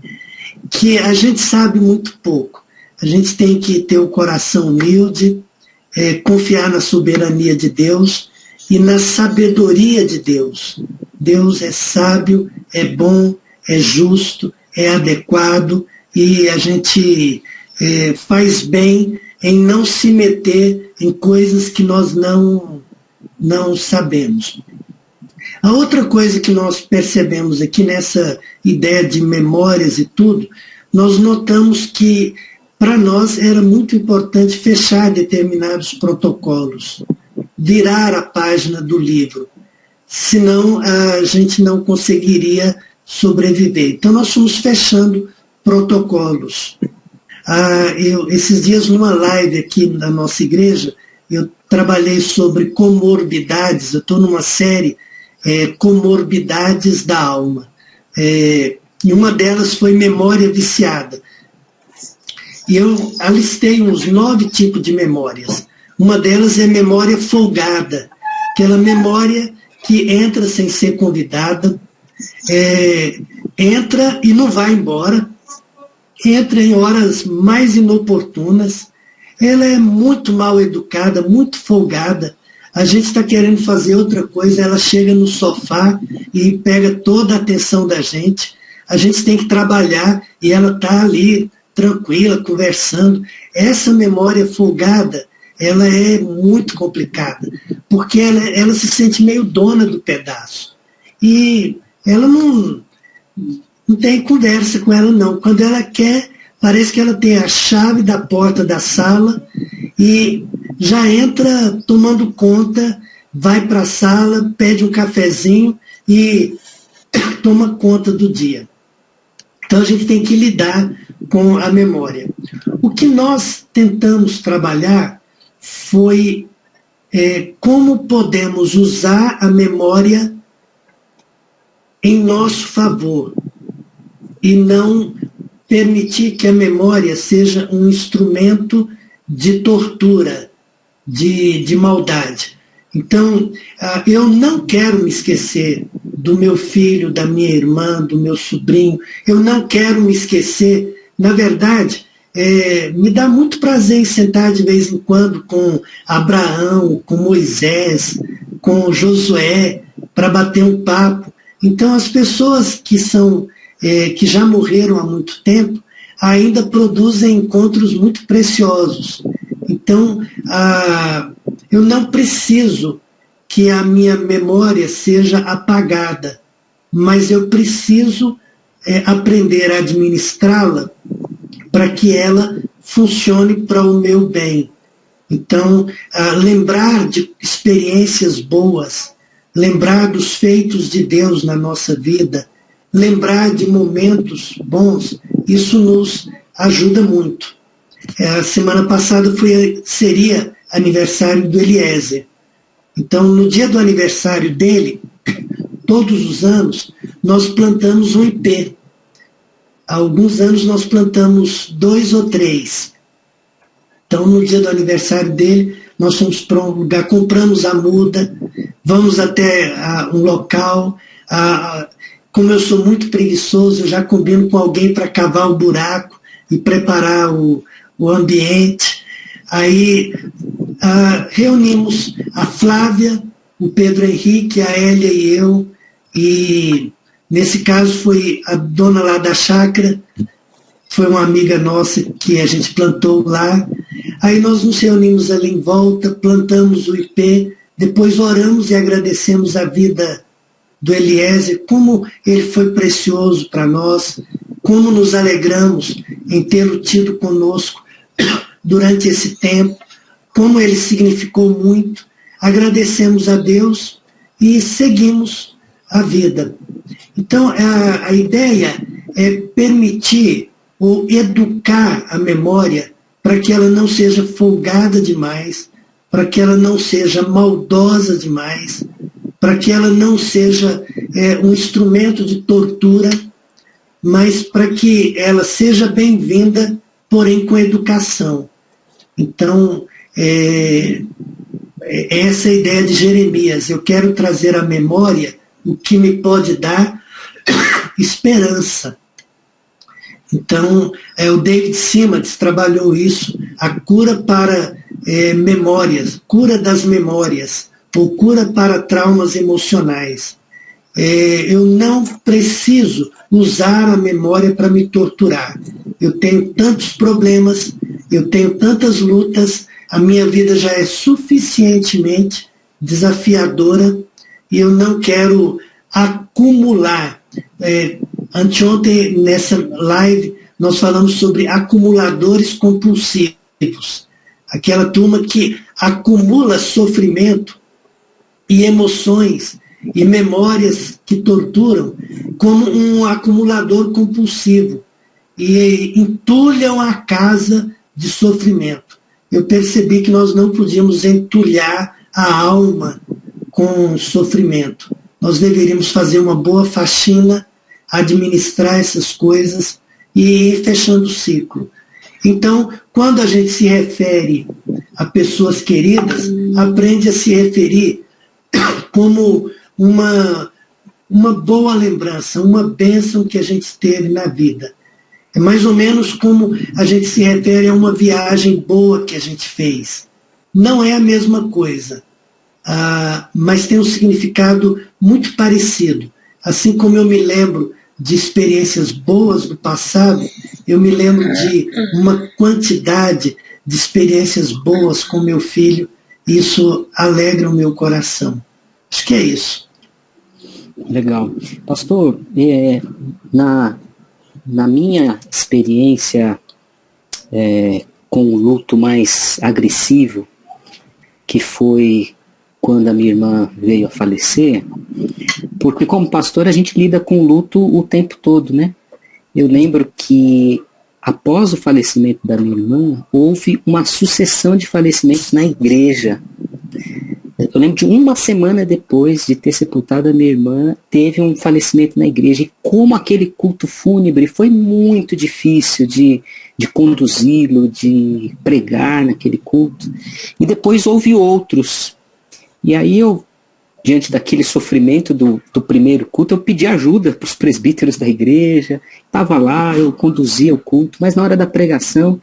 que a gente sabe muito pouco. A gente tem que ter o coração humilde, confiar na soberania de Deus e na sabedoria de Deus. Deus é sábio, é bom, é justo, é adequado, e a gente faz bem em não se meter em coisas que nós não sabemos. A outra coisa que nós percebemos aqui nessa ideia de memórias e tudo, nós notamos que para nós era muito importante fechar determinados protocolos, virar a página do livro, senão a gente não conseguiria sobreviver. Então nós fomos fechando protocolos. Esses dias numa live aqui na nossa igreja, eu trabalhei sobre comorbidades, eu estou numa série comorbidades da alma. E uma delas foi memória viciada. E eu alistei uns 9 tipos de memórias. Uma delas é memória folgada, aquela memória que entra sem ser convidada, entra e não vai embora, entra em horas mais inoportunas, ela é muito mal educada, muito folgada. A gente está querendo fazer outra coisa, ela chega no sofá e pega toda a atenção da gente. A gente tem que trabalhar e ela está ali, tranquila, conversando. Essa memória folgada, ela é muito complicada, porque ela se sente meio dona do pedaço. E ela não tem conversa com ela, não. Quando ela quer, parece que ela tem a chave da porta da sala e já entra tomando conta, vai para a sala, pede um cafezinho e toma conta do dia. Então a gente tem que lidar com a memória. O que nós tentamos trabalhar foi como podemos usar a memória em nosso favor e não permitir que a memória seja um instrumento de tortura, de maldade. Então, eu não quero me esquecer do meu filho, da minha irmã, do meu sobrinho, eu não quero me esquecer. Na verdade, me dá muito prazer em sentar de vez em quando com Abraão, com Moisés, com Josué, para bater um papo. Então, as pessoas que já morreram há muito tempo ainda produzem encontros muito preciosos. Então, eu não preciso que a minha memória seja apagada, mas eu preciso aprender a administrá-la para que ela funcione para o meu bem. Então, lembrar de experiências boas, lembrar dos feitos de Deus na nossa vida, lembrar de momentos bons, isso nos ajuda muito. A semana passada seria aniversário do Eliezer. Então, no dia do aniversário dele, todos os anos, nós plantamos um ipê. Há alguns anos nós plantamos 2 ou 3. Então, no dia do aniversário dele, nós fomos para um lugar, compramos a muda, vamos até um local. Como eu sou muito preguiçoso, eu já combino com alguém para cavar o buraco e preparar o ambiente. Aí reunimos a Flávia, o Pedro Henrique, a Hélia e eu, e nesse caso foi a dona lá da chácara, foi uma amiga nossa que a gente plantou lá. Aí nós nos reunimos ali em volta, plantamos o IP, depois oramos e agradecemos a vida do Eliezer, como ele foi precioso para nós, como nos alegramos em tê-lo tido conosco durante esse tempo, como ele significou muito. Agradecemos a Deus e seguimos a vida. Então, a ideia é permitir ou educar a memória para que ela não seja folgada demais, para que ela não seja maldosa demais, para que ela não seja um instrumento de tortura, mas para que ela seja bem-vinda, porém com educação. Então, essa é a ideia de Jeremias. Eu quero trazer à memória o que me pode dar esperança. Então, o David Simmons trabalhou isso, a cura para memórias, cura das memórias, ou cura para traumas emocionais. Eu não preciso usar a memória para me torturar. Eu tenho tantos problemas, eu tenho tantas lutas, a minha vida já é suficientemente desafiadora e eu não quero acumular. Anteontem, nessa live, nós falamos sobre acumuladores compulsivos. Aquela turma que acumula sofrimento e emoções e memórias que torturam como um acumulador compulsivo e entulham a casa de sofrimento. Eu percebi que nós não podíamos entulhar a alma com sofrimento. Nós deveríamos fazer uma boa faxina, administrar essas coisas e ir fechando o ciclo. Então, quando a gente se refere a pessoas queridas, aprende a se referir como uma boa lembrança, uma bênção que a gente teve na vida. É mais ou menos como a gente se refere a uma viagem boa que a gente fez. Não é a mesma coisa, mas tem um significado muito parecido. Assim como eu me lembro de experiências boas do passado, eu me lembro de uma quantidade de experiências boas com meu filho, e isso alegra o meu coração. Acho que é isso. Legal. Pastor, na minha experiência com o luto mais agressivo, que foi quando a minha irmã veio a falecer, porque como pastor a gente lida com luto o tempo todo, né? Eu lembro que após o falecimento da minha irmã, houve uma sucessão de falecimentos na igreja. Eu lembro de uma semana depois de ter sepultado a minha irmã, teve um falecimento na igreja. E como aquele culto fúnebre foi muito difícil de conduzi-lo, de pregar naquele culto. E depois houve outros. E aí eu, diante daquele sofrimento do primeiro culto, eu pedi ajuda para os presbíteros da igreja. Estava lá, eu conduzia o culto, mas na hora da pregação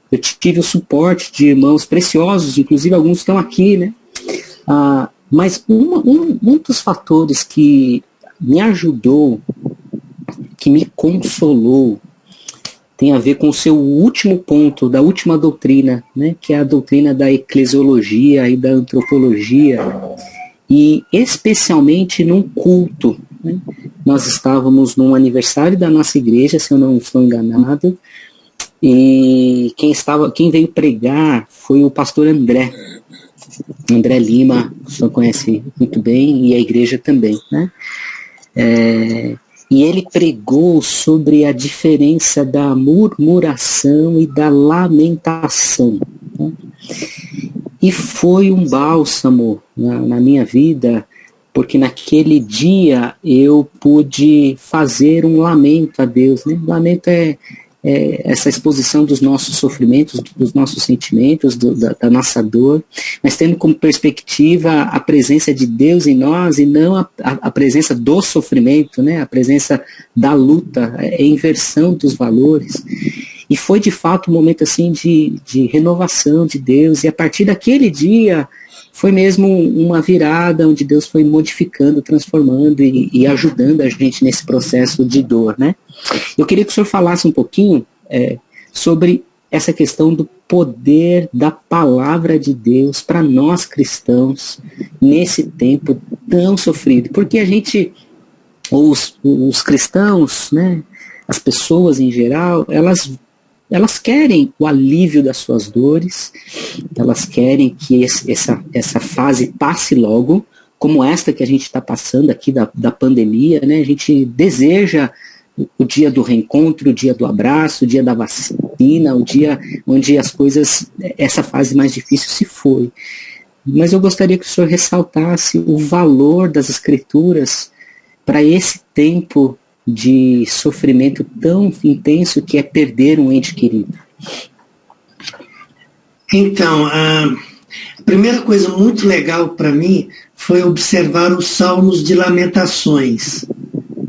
eu tive o suporte de irmãos preciosos, inclusive alguns estão aqui, né? Mas um dos fatores que me ajudou, que me consolou, tem a ver com o seu último ponto, da última doutrina, né, que é a doutrina da eclesiologia e da antropologia, e especialmente num culto. Né? Nós estávamos num aniversário da nossa igreja, se eu não estou enganado, e quem veio pregar foi o pastor André Lima, que o senhor conhece muito bem, e a igreja também, né? E ele pregou sobre a diferença da murmuração e da lamentação, né? E foi um bálsamo na minha vida, porque naquele dia eu pude fazer um lamento a Deus, né? Lamento é essa exposição dos nossos sofrimentos, dos nossos sentimentos, da nossa dor, mas tendo como perspectiva a presença de Deus em nós e não a presença do sofrimento, né? A presença da luta, a inversão dos valores. E foi de fato um momento assim de renovação de Deus, e a partir daquele dia foi mesmo uma virada onde Deus foi modificando, transformando e ajudando a gente nesse processo de dor, né? Eu queria que o senhor falasse um pouquinho sobre essa questão do poder da palavra de Deus para nós cristãos nesse tempo tão sofrido. Porque a gente, os cristãos, né, as pessoas em geral, elas querem o alívio das suas dores, elas querem que essa fase passe logo, como esta que a gente está passando aqui da pandemia, né? A gente deseja o dia do reencontro, o dia do abraço, o dia da vacina, o dia onde as coisas, essa fase mais difícil se foi. Mas eu gostaria que o senhor ressaltasse o valor das Escrituras para esse tempo de sofrimento tão intenso que é perder um ente querido. Então, a primeira coisa muito legal para mim foi observar os Salmos de Lamentações.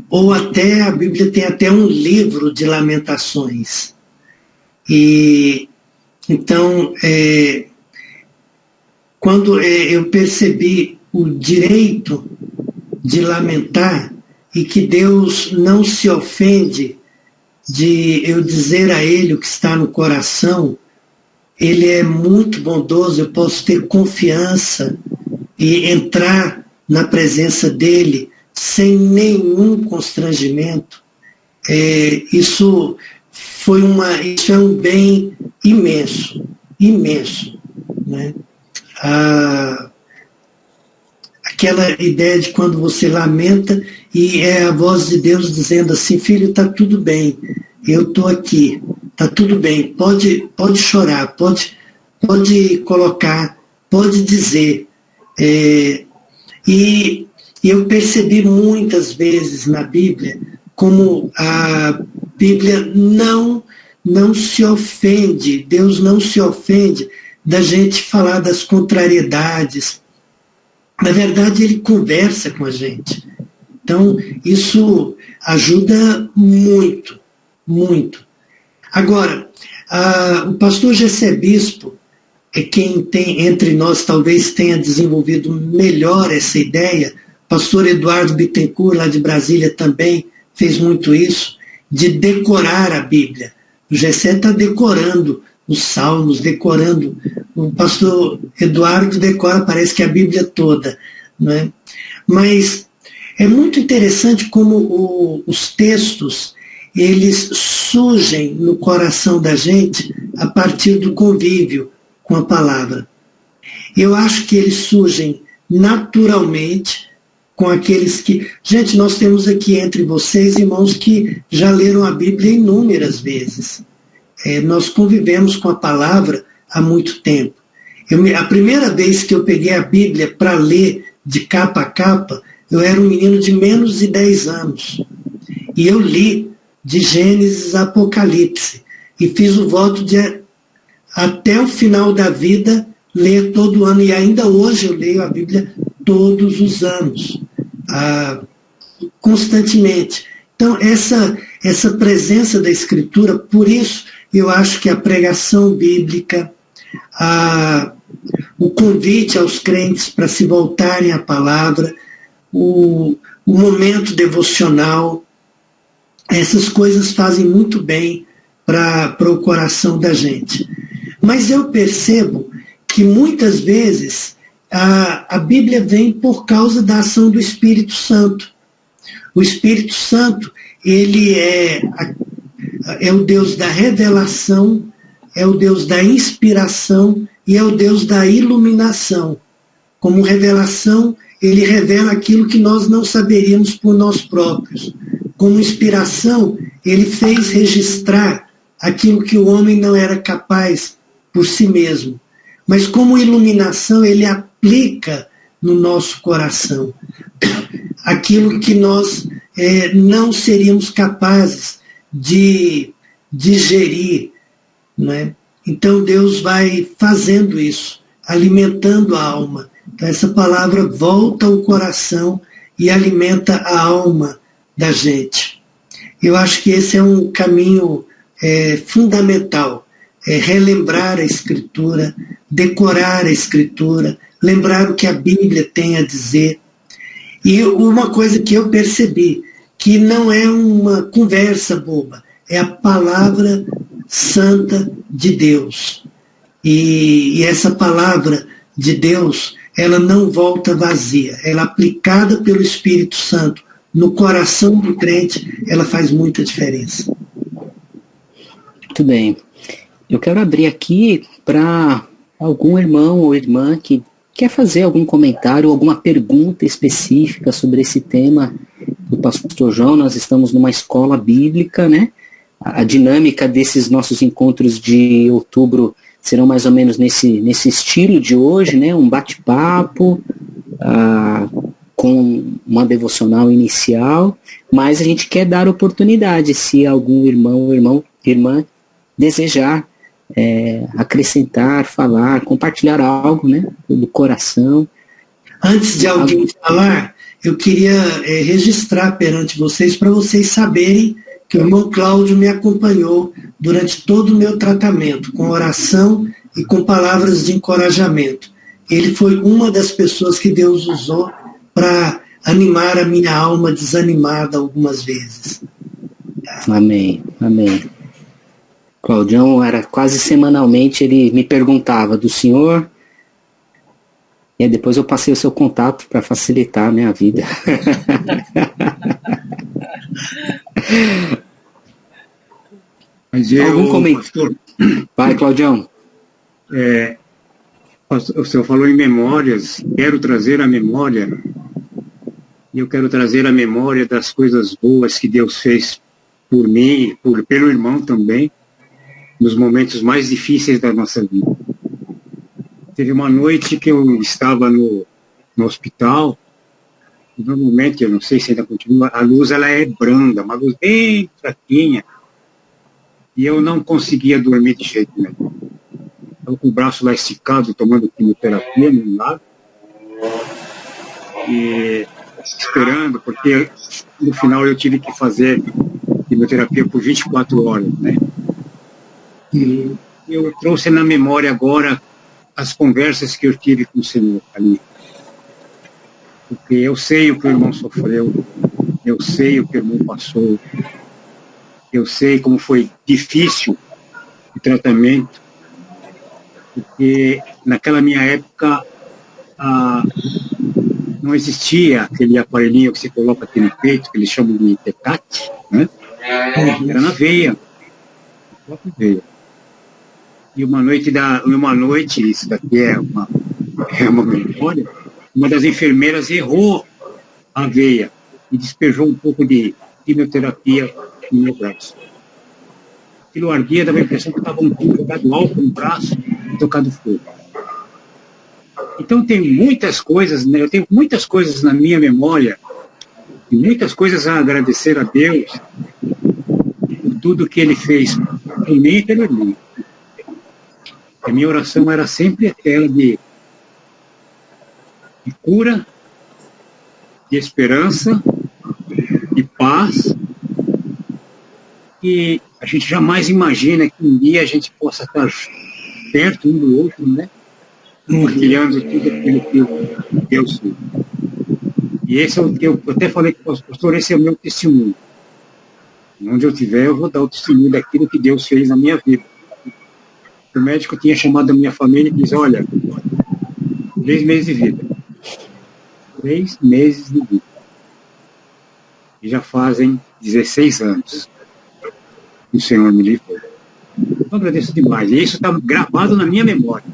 Ou até, a Bíblia tem até um livro de lamentações. E então, quando eu percebi o direito de lamentar e que Deus não se ofende de eu dizer a Ele o que está no coração, Ele é muito bondoso, eu posso ter confiança e entrar na presença dEle sem nenhum constrangimento. Isso é um bem imenso, imenso, né? Aquela ideia de quando você lamenta e é a voz de Deus dizendo assim: filho, está tudo bem, eu estou aqui, está tudo bem, pode chorar, pode colocar, pode dizer. E eu percebi muitas vezes na Bíblia como a Bíblia não se ofende, Deus não se ofende da gente falar das contrariedades. Na verdade, Ele conversa com a gente. Então, isso ajuda muito, muito. Agora, o pastor Gessé Bispo é quem tem, entre nós, talvez tenha desenvolvido melhor essa ideia. Pastor Eduardo Bittencourt, lá de Brasília, também fez muito isso, de decorar a Bíblia. O Gessé está decorando os Salmos, decorando. O pastor Eduardo decora, parece que a Bíblia toda. Né? Mas é muito interessante como os textos, eles surgem no coração da gente a partir do convívio com a palavra. Eu acho que eles surgem naturalmente com aqueles que... Gente, nós temos aqui entre vocês irmãos que já leram a Bíblia inúmeras vezes. Nós convivemos com a palavra há muito tempo. A primeira vez que eu peguei a Bíblia para ler de capa a capa, eu era um menino de menos de 10 anos. E eu li de Gênesis a Apocalipse. E fiz o voto de, até o final da vida, ler todo ano. E ainda hoje eu leio a Bíblia todos os anos, constantemente. Então, essa presença da Escritura, por isso eu acho que a pregação bíblica, o convite aos crentes para se voltarem à palavra, o momento devocional, essas coisas fazem muito bem para o coração da gente. Mas eu percebo que muitas vezes a Bíblia vem por causa da ação do Espírito Santo. O Espírito Santo, ele é o Deus da revelação, é o Deus da inspiração e é o Deus da iluminação. Como revelação, ele revela aquilo que nós não saberíamos por nós próprios. Como inspiração, ele fez registrar aquilo que o homem não era capaz por si mesmo. Mas como iluminação, ele aplica no nosso coração aquilo que nós não seríamos capazes de digerir. Né? Então Deus vai fazendo isso, alimentando a alma. Então essa palavra volta ao coração e alimenta a alma da gente. Eu acho que esse é um caminho fundamental, relembrar a Escritura, decorar a Escritura, lembrar o que a Bíblia tem a dizer. E uma coisa que eu percebi, que não é uma conversa boba, é a palavra santa de Deus. E essa palavra de Deus, ela não volta vazia. Ela aplicada pelo Espírito Santo no coração do crente, ela faz muita diferença. Muito bem. Eu quero abrir aqui para algum irmão ou irmã que quer fazer algum comentário, alguma pergunta específica sobre esse tema do pastor João. Nós estamos numa escola bíblica, né? A dinâmica desses nossos encontros de outubro serão mais ou menos nesse estilo de hoje, né? Um bate-papo, com uma devocional inicial, mas a gente quer dar oportunidade, se algum irmão ou irmã desejar acrescentar, falar, compartilhar algo, né, do coração. Antes de alguém falar, eu queria registrar perante vocês, para vocês saberem que o irmão Cláudio me acompanhou durante todo o meu tratamento, com oração e com palavras de encorajamento. Ele foi uma das pessoas que Deus usou para animar a minha alma desanimada algumas vezes. Amém, amém. Claudião, era quase semanalmente, ele me perguntava do senhor, e aí depois eu passei o seu contato para facilitar a minha vida. Mas algum comentário? Vai, Claudião. O senhor falou em memórias, quero trazer a memória, e eu quero trazer a memória das coisas boas que Deus fez por mim, pelo irmão também, nos momentos mais difíceis da nossa vida. Teve uma noite que eu estava no hospital, e normalmente, eu não sei se ainda continua, a luz ela é branda, uma luz bem fraquinha, e eu não conseguia dormir de jeito nenhum. Estava com o braço lá esticado, tomando quimioterapia no lado, e esperando, porque no final eu tive que fazer quimioterapia por 24 horas, né? E eu trouxe na memória agora as conversas que eu tive com o Senhor ali. Porque eu sei o que o irmão sofreu, eu sei o que o irmão passou, eu sei como foi difícil o tratamento, porque naquela minha época não existia aquele aparelhinho que você coloca aqui no peito, que eles chamam de TECAT, né? Era na veia, na própria veia. E uma noite, isso daqui é uma memória, uma das enfermeiras errou a veia e despejou um pouco de quimioterapia no meu braço. Aquilo ardia, dava a impressão que estava jogado alto no braço e tocado fogo. Então tem muitas coisas, né? Eu tenho muitas coisas na minha memória, e muitas coisas a agradecer a Deus por tudo que Ele fez por mim e pelo irmão. A minha oração era sempre aquela de cura, de esperança, de paz, e a gente jamais imagina que um dia a gente possa estar perto um do outro, né? Compartilhando tudo aquilo que Deus fez. E esse é o que eu até falei com o pastor, esse é o meu testemunho. Onde eu estiver, eu vou dar o testemunho daquilo que Deus fez na minha vida. O médico tinha chamado a minha família e disse, olha, 3 meses de vida. 3 meses de vida. E já fazem 16 anos que o Senhor me livrou. Eu agradeço demais. E isso está gravado na minha memória.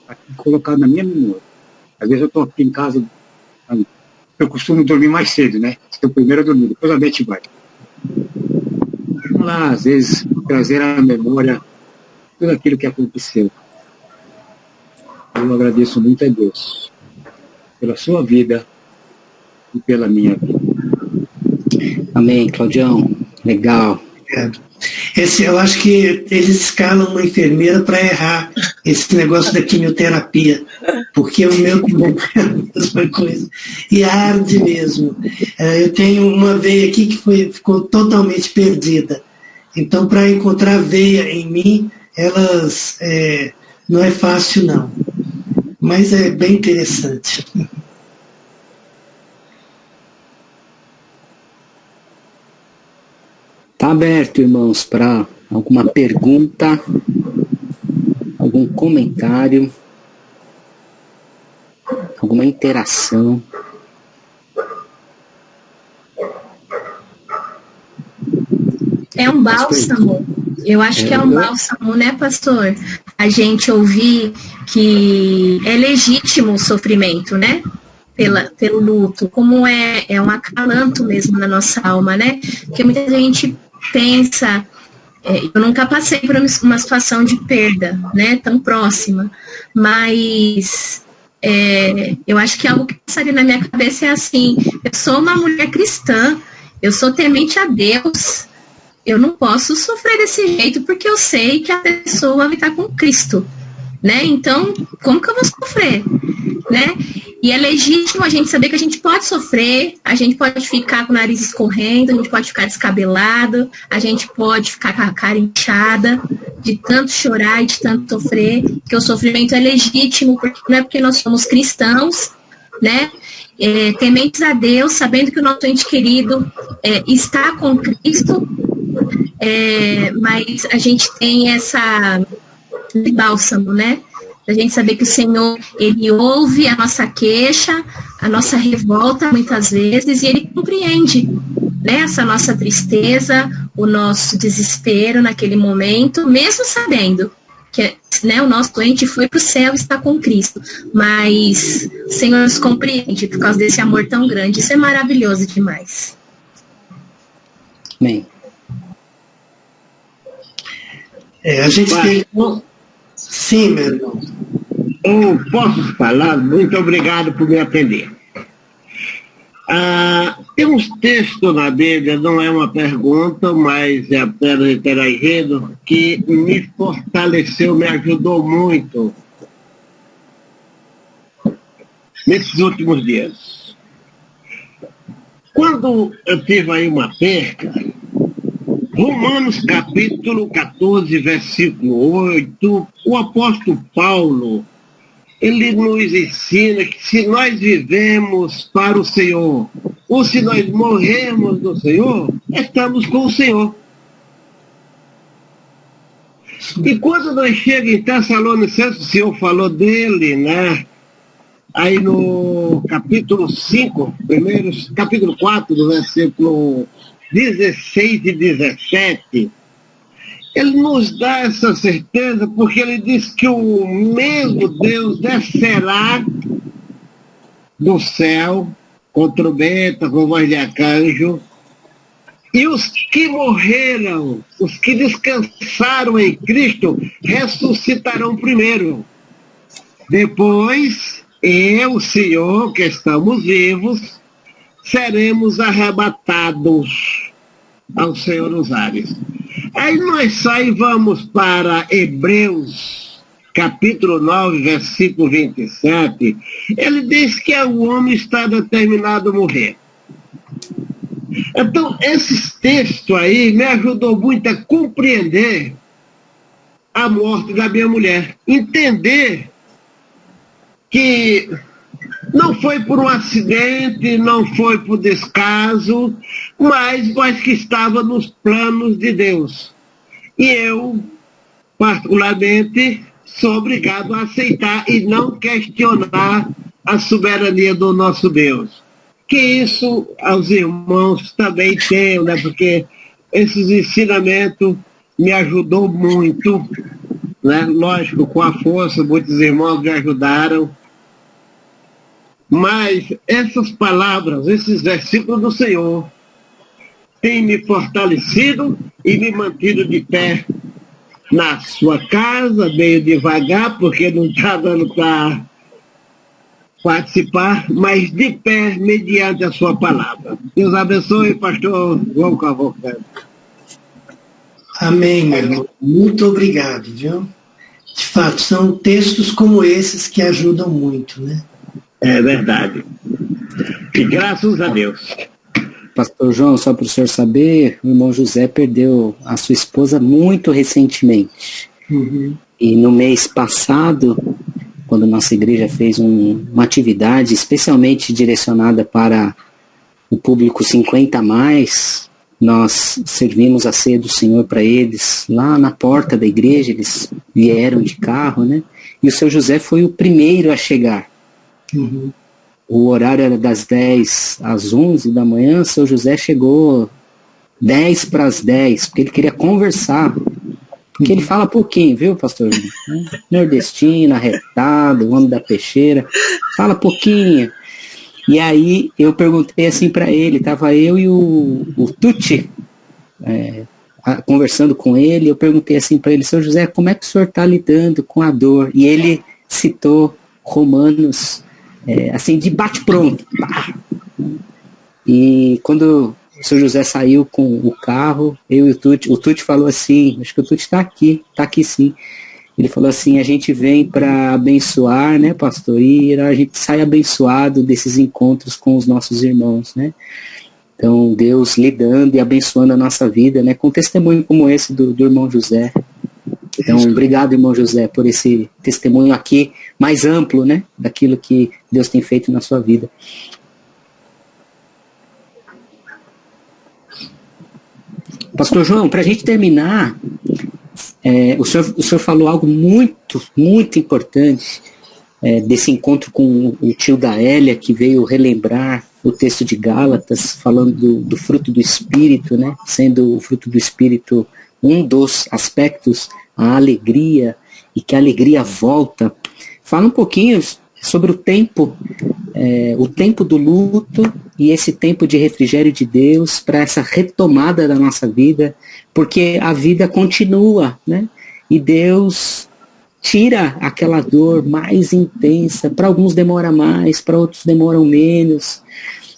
Está colocado na minha memória. Às vezes eu estou aqui em casa, eu costumo dormir mais cedo, né? Estou primeiro a dormir, depois a Beth vai. Vamos lá, às vezes, trazer à memória tudo aquilo que aconteceu. Eu agradeço muito a Deus pela sua vida e pela minha vida. Amém, Claudião. Legal. Eu acho que eles escalam uma enfermeira para errar esse negócio da quimioterapia, porque o meu também é a mesma coisa. E arde mesmo. Eu tenho uma veia aqui que ficou totalmente perdida. Então, para encontrar veia em mim, não é fácil, não. Mas é bem interessante. Está aberto, irmãos, para alguma pergunta, algum comentário, alguma interação? É um bálsamo. Eu acho que é um bálsamo, né, pastor? A gente ouvir que é legítimo o sofrimento, né? Pelo luto, como é um acalanto mesmo na nossa alma, né? Porque muita gente pensa, eu nunca passei por uma situação de perda, né, tão próxima, mas eu acho que algo que passaria na minha cabeça é assim: eu sou uma mulher cristã, eu sou temente a Deus, eu não posso sofrer desse jeito porque eu sei que a pessoa vai estar com Cristo, né? Então, como que eu vou sofrer, né? E é legítimo a gente saber que a gente pode sofrer, a gente pode ficar com o nariz escorrendo, a gente pode ficar descabelado, a gente pode ficar com a cara inchada de tanto chorar e de tanto sofrer, que o sofrimento é legítimo, porque não é porque nós somos cristãos, né? Tementes a Deus, sabendo que o nosso ente querido está com Cristo, mas a gente tem essa bálsamo, né? A gente saber que o Senhor, Ele ouve a nossa queixa, a nossa revolta muitas vezes, e Ele compreende, né, essa nossa tristeza, o nosso desespero naquele momento, mesmo sabendo que, né, o nosso ente foi para o céu e está com Cristo, mas o Senhor nos compreende por causa desse amor tão grande. Isso é maravilhoso demais. Amém. A gente tem... Sim, meu irmão. Posso falar? Muito obrigado por me atender. Tem uns textos na Bíblia, não é uma pergunta, mas é apenas interagindo, que me fortaleceu, me ajudou muito nesses últimos dias. Quando eu tive aí uma perca, Romanos capítulo 14, versículo 8, o apóstolo Paulo, ele nos ensina que se nós vivemos para o Senhor, ou se nós morremos no Senhor, estamos com o Senhor. E quando nós chegamos em Tessalonicenses, o Senhor falou dele, né? Aí no capítulo 5, capítulo 4, do versículo 16 e 17, ele nos dá essa certeza porque ele diz que o mesmo Deus descerá do céu com trombeta, com voz de arcanjo, e os que morreram, os que descansaram em Cristo, ressuscitarão primeiro. Depois, eu, o Senhor, que estamos vivos, seremos arrebatados ao Senhor nos ares. Aí nós vamos para Hebreus, capítulo 9, versículo 27. Ele diz que o homem está determinado a morrer. Então, esses textos aí me ajudou muito a compreender a morte da minha mulher. Entender que não foi por um acidente, não foi por descaso, mas que estava nos planos de Deus. E eu, particularmente, sou obrigado a aceitar e não questionar a soberania do nosso Deus. Que isso aos irmãos também tenham, né? Porque esses ensinamentos me ajudou muito, né? Lógico, com a força, muitos irmãos me ajudaram. Mas essas palavras, esses versículos do Senhor, têm me fortalecido e me mantido de pé na sua casa, meio devagar, porque não está dando para participar, mas de pé, mediante a sua palavra. Deus abençoe, pastor João Cavalcante. Amém, meu irmão. Muito obrigado, viu? De fato, são textos como esses que ajudam muito, né? É verdade. E graças a Deus. Pastor João, só para o senhor saber, o irmão José perdeu a sua esposa muito recentemente. Uhum. E no mês passado, quando nossa igreja fez uma atividade especialmente direcionada para o público 50+, nós servimos a ceia do Senhor para eles, lá na porta da igreja, eles vieram de carro, né? E o seu José foi o primeiro a chegar. Uhum. O horário era das 10 às 11 da manhã, o seu José chegou 10 para as 10, porque ele queria conversar. Porque ele fala pouquinho, viu, pastor? Nordestino, arretado, o homem da peixeira, fala pouquinho. E aí eu perguntei assim para ele, tava eu e o Tuti conversando com ele, eu perguntei assim para ele, seu José, como é que o senhor está lidando com a dor? E ele citou Romanos, assim, de bate-pronto. E quando o seu José saiu com o carro, eu e o Tuti falou assim, acho que o Tuti está aqui sim. Ele falou assim, a gente vem para abençoar, né, pastor? E a gente sai abençoado desses encontros com os nossos irmãos, né? Então, Deus lidando e abençoando a nossa vida, né? Com testemunho como esse do irmão José. Então, obrigado, irmão José, por esse testemunho aqui mais amplo, né? Daquilo que Deus tem feito na sua vida. Pastor João, para a gente terminar, o senhor falou algo muito, muito importante desse encontro com o tio da Hélia, que veio relembrar o texto de Gálatas, falando do fruto do Espírito, né? Sendo o fruto do Espírito um dos aspectos, a alegria, e que a alegria volta. Fala um pouquinho sobre o tempo do luto e esse tempo de refrigério de Deus para essa retomada da nossa vida, porque a vida continua, né? E Deus tira aquela dor mais intensa, para alguns demora mais, para outros demoram menos,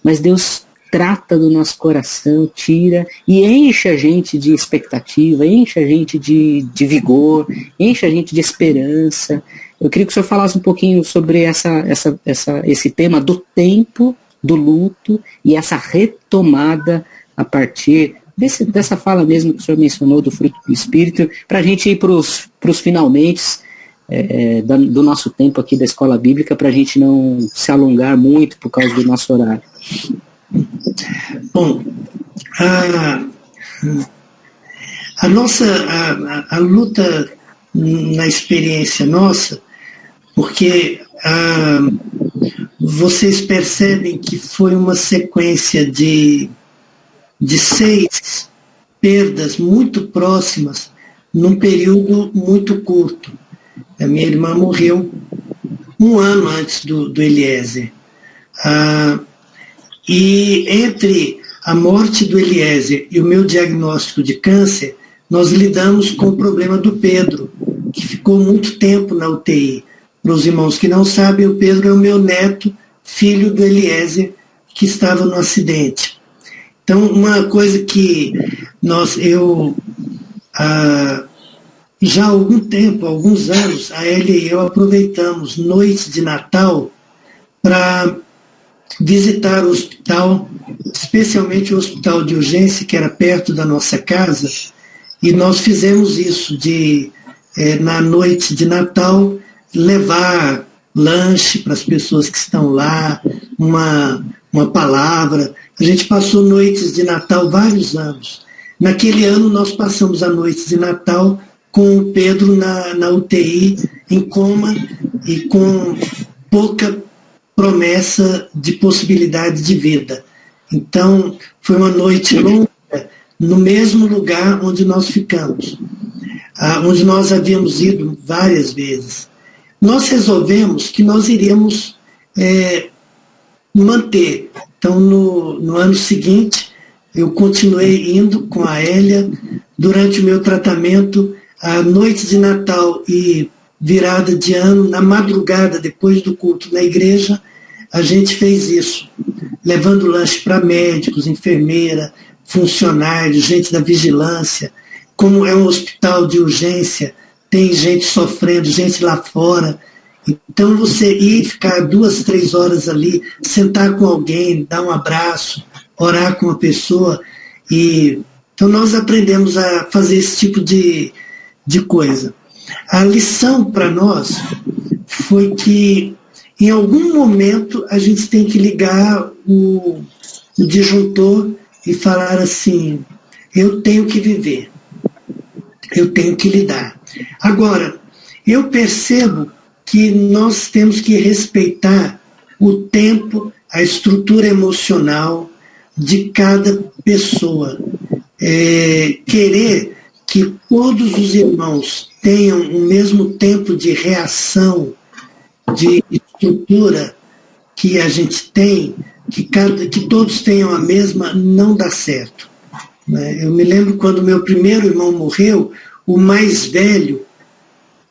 mas Deus trata do nosso coração, tira e enche a gente de expectativa, enche a gente de vigor, enche a gente de esperança. Eu queria que o senhor falasse um pouquinho sobre esse tema do tempo do luto e essa retomada a partir dessa fala mesmo que o senhor mencionou do fruto do Espírito, para a gente ir para os finalmente do nosso tempo aqui da Escola Bíblica, para a gente não se alongar muito por causa do nosso horário. Bom, a luta na experiência nossa, porque vocês percebem que foi uma sequência de 6 perdas muito próximas num período muito curto. A minha irmã morreu 1 ano antes do Eliezer. E entre a morte do Eliezer e o meu diagnóstico de câncer, nós lidamos com o problema do Pedro, que ficou muito tempo na UTI. Para os irmãos que não sabem, o Pedro é o meu neto, filho do Eliezer, que estava no acidente. Então, uma coisa que já há algum tempo, alguns anos, a Hélia e eu aproveitamos noites de Natal para visitar o hospital, especialmente o hospital de urgência, que era perto da nossa casa, e nós fizemos isso, na noite de Natal, levar lanche para as pessoas que estão lá, uma palavra. A gente passou noites de Natal vários anos. Naquele ano nós passamos a noite de Natal com o Pedro na UTI, em coma e com pouca promessa de possibilidade de vida. Então, foi uma noite longa no mesmo lugar onde nós ficamos, onde nós havíamos ido várias vezes. Nós resolvemos que nós iríamos manter. Então, no ano seguinte, eu continuei indo com a Hélia. Durante o meu tratamento, a noite de Natal e virada de ano, na madrugada, depois do culto na igreja, a gente fez isso, levando lanche para médicos, enfermeira, funcionários, gente da vigilância. Como é um hospital de urgência, tem gente sofrendo, gente lá fora. Então você ir ficar 2, 3 horas ali, sentar com alguém, dar um abraço, orar com uma pessoa. Então nós aprendemos a fazer esse tipo de coisa. A lição para nós foi que em algum momento a gente tem que ligar o disjuntor e falar assim: eu tenho que viver, eu tenho que lidar. Agora, eu percebo que nós temos que respeitar o tempo, a estrutura emocional de cada pessoa. Querer que todos os irmãos tenham o mesmo tempo de reação, de estrutura que a gente tem, que todos tenham a mesma, não dá certo. Eu me lembro quando meu primeiro irmão morreu, o mais velho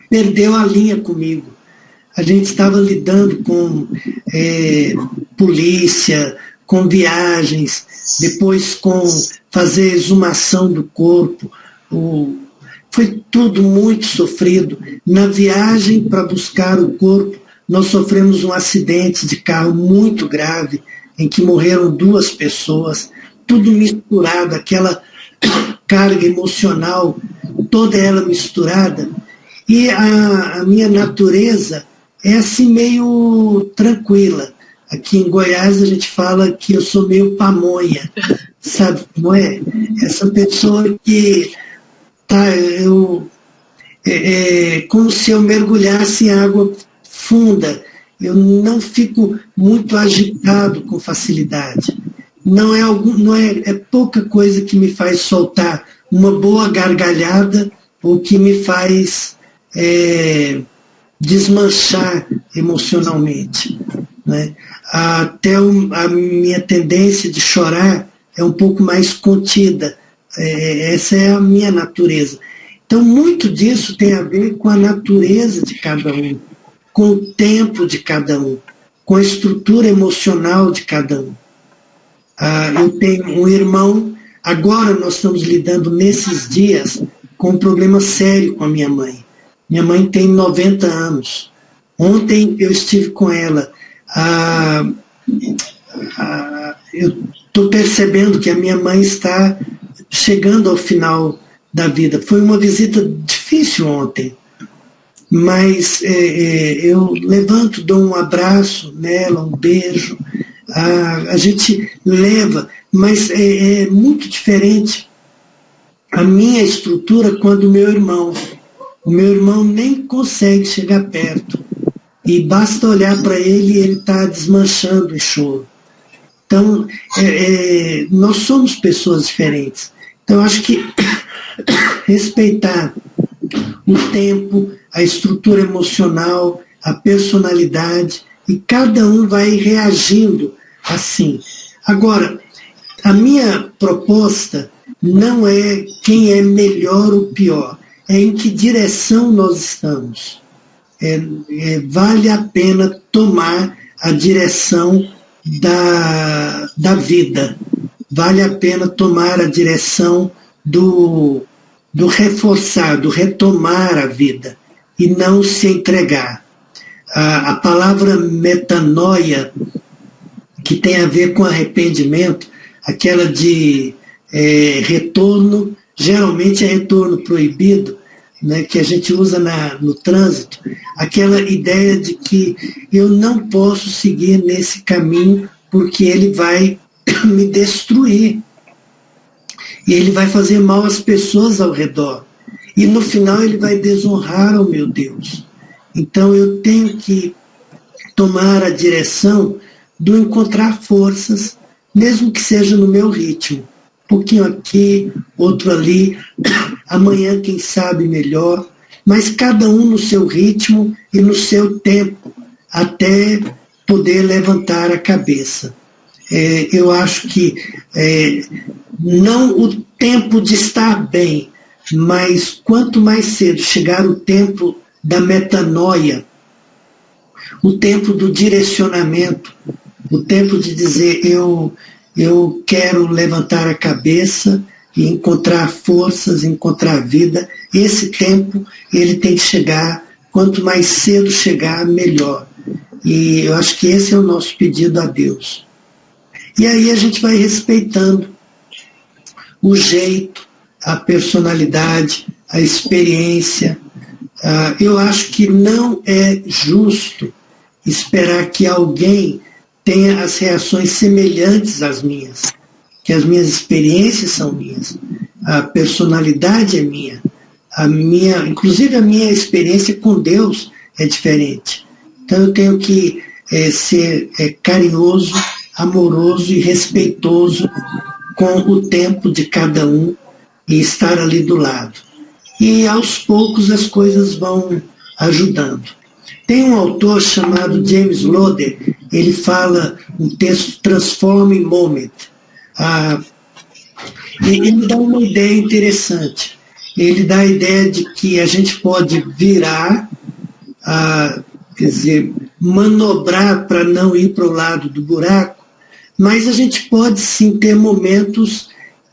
perdeu a linha comigo. A gente estava lidando com polícia, com viagens, depois com fazer exumação do corpo. Foi tudo muito sofrido. Na viagem para buscar o corpo, nós sofremos um acidente de carro muito grave, em que morreram 2 pessoas, tudo misturado, aquela carga emocional, toda ela misturada. E a minha natureza é assim meio tranquila. Aqui em Goiás a gente fala que eu sou meio pamonha, sabe como é? Essa pessoa que como se eu mergulhasse em água funda. Eu não fico muito agitado com facilidade. É pouca coisa que me faz soltar uma boa gargalhada ou que me faz desmanchar emocionalmente, né? Até a minha tendência de chorar é um pouco mais contida. Essa é a minha natureza. Então, muito disso tem a ver com a natureza de cada um, com o tempo de cada um, com a estrutura emocional de cada um. Eu tenho um irmão, agora nós estamos lidando nesses dias com um problema sério com a minha mãe. Minha mãe tem 90 anos. Ontem eu estive com ela. Eu estou percebendo que a minha mãe está chegando ao final da vida. Foi uma visita difícil ontem, mas eu levanto, dou um abraço nela, um beijo, a gente leva, mas é muito diferente a minha estrutura quando o meu irmão nem consegue chegar perto, e basta olhar para ele e ele está desmanchando em choro. Então, nós somos pessoas diferentes. Então, eu acho que respeitar o tempo, a estrutura emocional, a personalidade, e cada um vai reagindo assim. Agora, a minha proposta não é quem é melhor ou pior, é em que direção nós estamos. Vale a pena tomar a direção da vida, vale a pena tomar a direção do reforçar, do retomar a vida, e não se entregar. A palavra metanoia, que tem a ver com arrependimento, aquela de retorno, geralmente é retorno proibido, né, que a gente usa no trânsito, aquela ideia de que eu não posso seguir nesse caminho porque ele vai me destruir. E ele vai fazer mal às pessoas ao redor. E no final ele vai desonrar ao meu Deus. Então eu tenho que tomar a direção do encontrar forças, mesmo que seja no meu ritmo. Um pouquinho aqui, outro ali, amanhã quem sabe melhor, mas cada um no seu ritmo e no seu tempo, até poder levantar a cabeça. Eu acho que não o tempo de estar bem, mas quanto mais cedo chegar o tempo da metanoia, o tempo do direcionamento, o tempo de dizer eu quero levantar a cabeça e encontrar forças, encontrar vida, esse tempo ele tem que chegar, quanto mais cedo chegar, melhor. E eu acho que esse é o nosso pedido a Deus. E aí a gente vai respeitando o jeito, a personalidade, a experiência. Eu acho que não é justo esperar que alguém tenha as reações semelhantes às minhas. que as minhas experiências são minhas, a personalidade é minha, inclusive a minha experiência com Deus é diferente. Então eu tenho que ser carinhoso, amoroso e respeitoso com o tempo de cada um e estar ali do lado. E aos poucos as coisas vão ajudando. Tem um autor chamado James Loder, ele fala um texto Transforming Moment. Ele dá uma ideia interessante. Ele dá a ideia de que a gente pode virar, quer dizer, manobrar para não ir para o lado do buraco, mas a gente pode sim ter momentos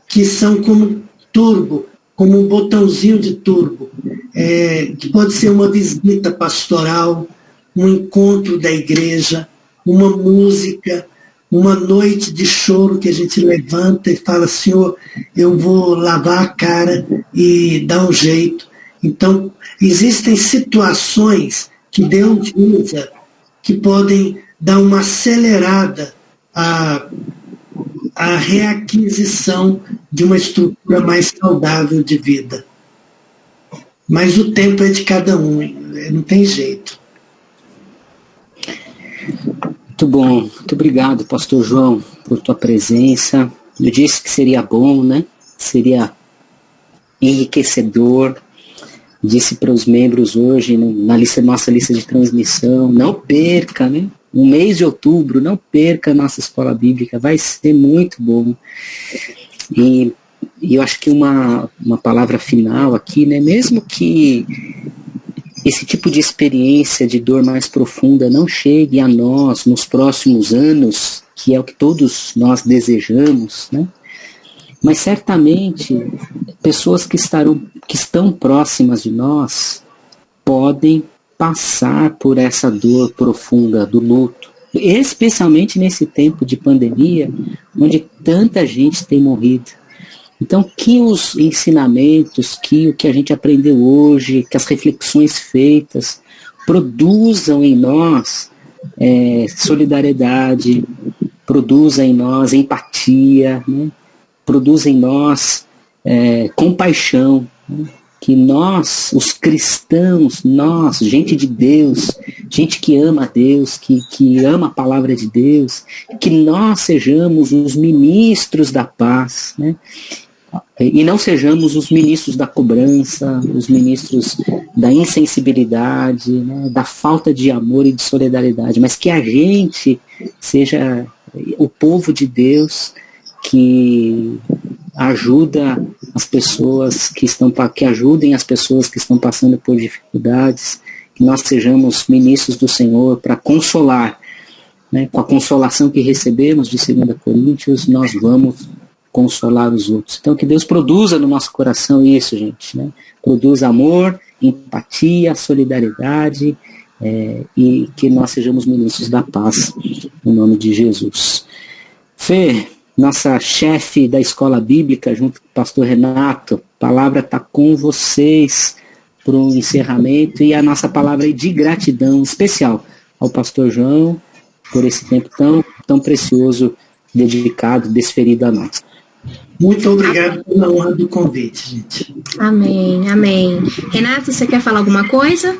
que são como turbo, como um botãozinho de turbo, que pode ser uma visita pastoral, um encontro da igreja, uma música, uma noite de choro que a gente levanta e fala, Senhor, eu vou lavar a cara e dar um jeito. Então, existem situações que Deus usa que podem dar uma acelerada à reaquisição de uma estrutura mais saudável de vida. Mas o tempo é de cada um, não tem jeito. Muito bom, muito obrigado, pastor João, por tua presença. Eu disse que seria bom, né? Seria enriquecedor. Disse para os membros hoje, na nossa lista de transmissão, não perca, né? O mês de outubro, não perca a nossa escola bíblica, vai ser muito bom. E eu acho que uma palavra final aqui, né? Mesmo que esse tipo de experiência de dor mais profunda não chegue a nós nos próximos anos, que é o que todos nós desejamos, né? Mas certamente pessoas que estão próximas de nós podem passar por essa dor profunda do luto, especialmente nesse tempo de pandemia, onde tanta gente tem morrido. Então, que os ensinamentos, que o que a gente aprendeu hoje, que as reflexões feitas produzam em nós solidariedade, produza em nós empatia, né? Produza em nós compaixão, né? Que nós, os cristãos, nós, gente de Deus, gente que ama a Deus, que ama a palavra de Deus, que nós sejamos os ministros da paz, né? E não sejamos os ministros da cobrança, os ministros da insensibilidade, né? Da falta de amor e de solidariedade, mas que a gente seja o povo de Deus que ajuda as pessoas que ajudem as pessoas que estão passando por dificuldades, que nós sejamos ministros do Senhor para consolar, né? Com a consolação que recebemos de 2 Coríntios, nós vamos consolar os outros. Então que Deus produza no nosso coração isso, gente, né? Produza amor, empatia, solidariedade, e que nós sejamos ministros da paz, no nome de Jesus. Fê, nossa chefe da escola bíblica, junto com o pastor Renato, a palavra está com vocês para o encerramento, e a nossa palavra é de gratidão especial ao pastor João por esse tempo tão precioso, dedicado, desferido a nós. Muito obrigado pela honra do convite, gente. Amém, amém. Renato, você quer falar alguma coisa?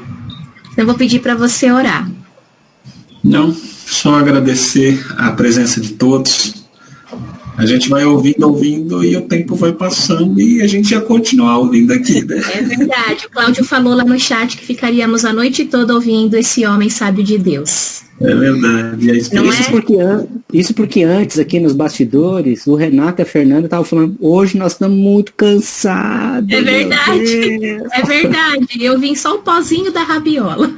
Eu vou pedir para você orar. Não, só agradecer a presença de todos. A gente vai ouvindo e o tempo vai passando e a gente ia continuar ouvindo aqui, né? É verdade. O Cláudio falou lá no chat que ficaríamos a noite toda ouvindo esse homem sábio de Deus. É verdade. Isso porque antes, aqui nos bastidores, o Renato e a Fernanda estavam falando, hoje nós estamos muito cansados. É verdade. É verdade. Eu vim só o pozinho da rabiola.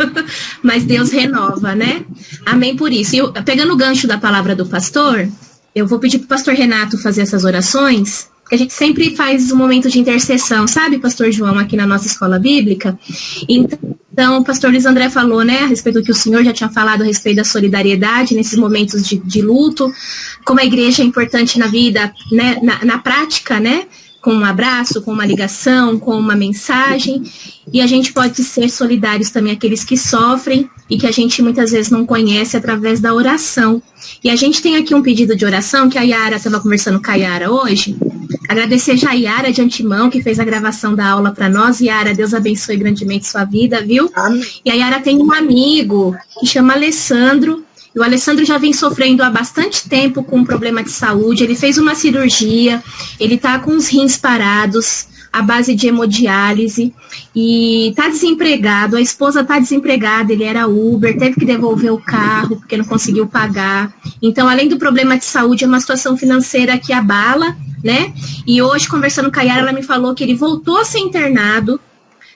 Mas Deus renova, né? Amém por isso. E pegando o gancho da palavra do pastor, eu vou pedir para o pastor Renato fazer essas orações, porque a gente sempre faz um momento de intercessão, sabe, pastor João, aqui na nossa escola bíblica. Então, o pastor Luiz André falou, né, a respeito do que o senhor já tinha falado a respeito da solidariedade nesses momentos de luto, como a igreja é importante na vida, né, na prática, né, com um abraço, com uma ligação, com uma mensagem, e a gente pode ser solidários também àqueles que sofrem e que a gente muitas vezes não conhece através da oração. E a gente tem aqui um pedido de oração, que a Yara estava conversando com a Yara hoje. Agradecer já a Yara de antemão, que fez a gravação da aula para nós. Yara, Deus abençoe grandemente sua vida, viu? Amém. E a Yara tem um amigo que chama Alessandro. E o Alessandro já vem sofrendo há bastante tempo com um problema de saúde. Ele fez uma cirurgia, ele está com os rins parados, à base de hemodiálise, e está desempregado. A esposa está desempregada, ele era Uber, teve que devolver o carro porque não conseguiu pagar. Então, além do problema de saúde, é uma situação financeira que abala, né? E hoje, conversando com a Yara, ela me falou que ele voltou a ser internado,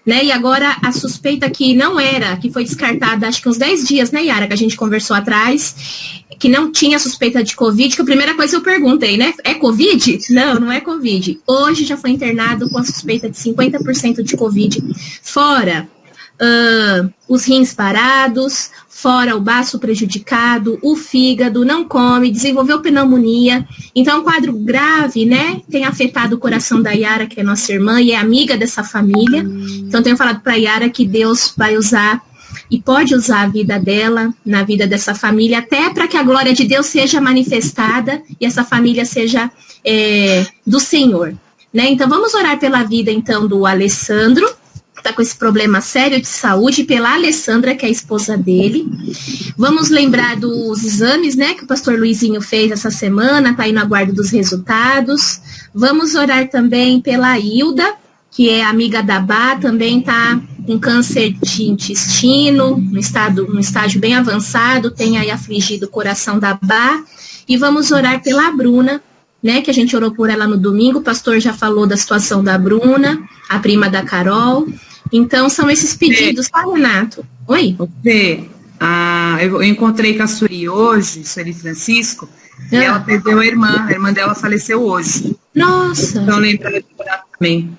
né? E agora a suspeita que não era, que foi descartada acho que uns 10 dias, né, Yara, que a gente conversou atrás, que não tinha suspeita de Covid, que a primeira coisa eu perguntei, né, é Covid? Não, não é Covid. Hoje já foi internado com a suspeita de 50% de Covid, fora os rins parados, fora o baço prejudicado, o fígado, não come, desenvolveu pneumonia. Então, é um quadro grave, né? Tem afetado o coração da Yara, que é nossa irmã e é amiga dessa família. Então, tenho falado para a Yara que Deus vai usar e pode usar a vida dela, na vida dessa família, até para que a glória de Deus seja manifestada e essa família seja do Senhor, né? Então, vamos orar pela vida, então, do Alessandro, está com esse problema sério de saúde, pela Alessandra, que é a esposa dele. Vamos lembrar dos exames, né, que o pastor Luizinho fez essa semana, está aí no aguardo dos resultados. Vamos orar também pela Hilda, que é amiga da Bá, também está com câncer de intestino, no estágio bem avançado, tem aí afligido o coração da Bá. E vamos orar pela Bruna, né, que a gente orou por ela no domingo. O pastor já falou da situação da Bruna, a prima da Carol. Então, são esses pedidos, tá, Renato? Oi? Eu encontrei com a Sueli hoje, Sueli Francisco, e ela perdeu a irmã dela faleceu hoje. Nossa! Então, lembrando de orar também.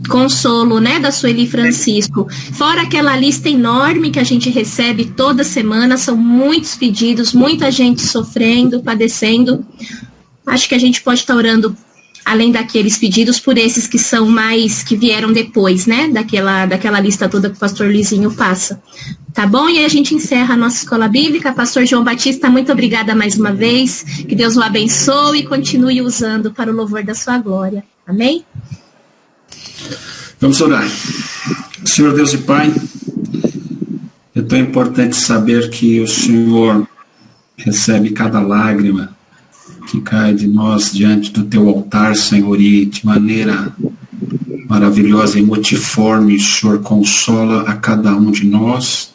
Consolo, né, da Sueli Francisco. Fora aquela lista enorme que a gente recebe toda semana, são muitos pedidos, muita gente sofrendo, padecendo. Acho que a gente pode estar orando, além daqueles pedidos, por esses que são mais, que vieram depois, né, daquela lista toda que o pastor Luizinho passa. Tá bom? E aí a gente encerra a nossa escola bíblica. Pastor João Batista, muito obrigada mais uma vez. Que Deus o abençoe e continue usando para o louvor da sua glória. Amém? Vamos orar. Senhor Deus e Pai, é tão importante saber que o Senhor recebe cada lágrima que cai de nós diante do teu altar, Senhor, e de maneira maravilhosa e multiforme, o Senhor consola a cada um de nós,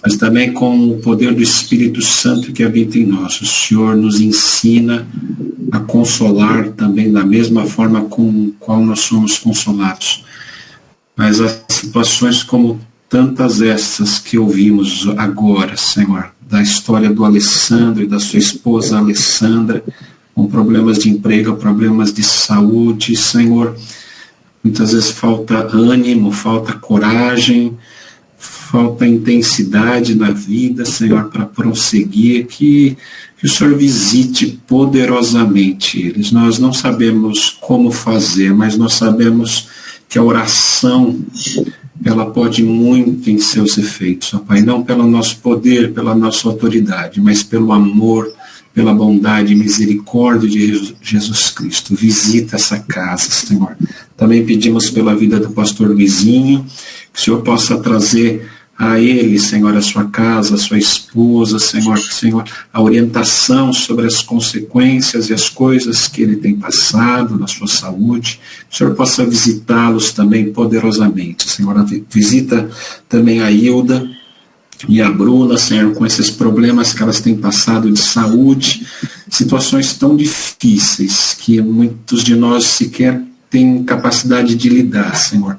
mas também com o poder do Espírito Santo que habita em nós. O Senhor nos ensina a consolar também da mesma forma com qual nós somos consolados. Mas as situações como tantas estas que ouvimos agora, Senhor, da história do Alessandro e da sua esposa Alessandra, com problemas de emprego, problemas de saúde, Senhor, muitas vezes falta ânimo, falta coragem, falta intensidade na vida, Senhor, para prosseguir, que o Senhor visite poderosamente eles. Nós não sabemos como fazer, mas nós sabemos que a oração, ela pode muito em seus efeitos, ó Pai, não pelo nosso poder, pela nossa autoridade, mas pelo amor, pela bondade e misericórdia de Jesus Cristo. Visita essa casa, Senhor. Também pedimos pela vida do pastor Luizinho, que o Senhor possa trazer a ele, Senhor, a sua casa, a sua esposa, Senhor, a orientação sobre as consequências e as coisas que ele tem passado na sua saúde. Que o Senhor possa visitá-los também poderosamente, Senhor. Visita também a Hilda e a Bruna, Senhor, com esses problemas que elas têm passado de saúde, situações tão difíceis que muitos de nós sequer têm capacidade de lidar, Senhor.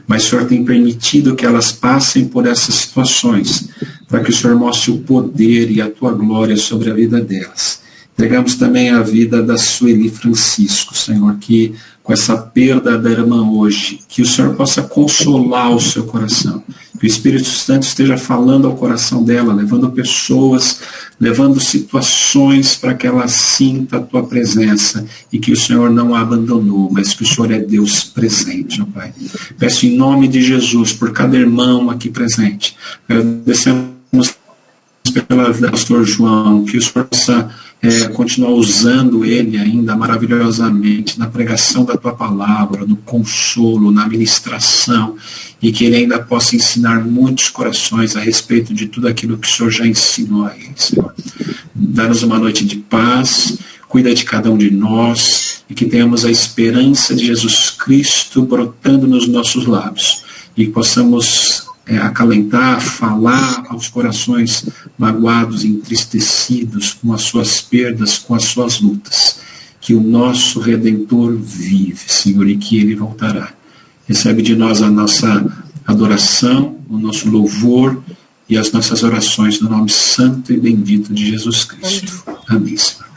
Mas o Senhor tem permitido que elas passem por essas situações, para que o Senhor mostre o poder e a tua glória sobre a vida delas. Entregamos também a vida da Sueli Francisco, Senhor, que com essa perda da irmã hoje, que o Senhor possa consolar o seu coração, Que o Espírito Santo esteja falando ao coração dela, levando pessoas, levando situações para que ela sinta a tua presença e que o Senhor não a abandonou, mas que o Senhor é Deus presente, ó Pai. Peço em nome de Jesus por cada irmão aqui presente. Agradecemos pelo pastor João, que o Senhor possa continuar usando ele ainda maravilhosamente na pregação da tua palavra, no consolo, na ministração, e que ele ainda possa ensinar muitos corações a respeito de tudo aquilo que o Senhor já ensinou a ele, Senhor. Dá-nos uma noite de paz, cuida de cada um de nós, e que tenhamos a esperança de Jesus Cristo brotando nos nossos lábios, e que possamos acalentar, falar aos corações magoados, entristecidos com as suas perdas, com as suas lutas, que o nosso Redentor vive, Senhor, e que Ele voltará. Recebe de nós a nossa adoração, o nosso louvor e as nossas orações no nome santo e bendito de Jesus Cristo. Amém, Senhor.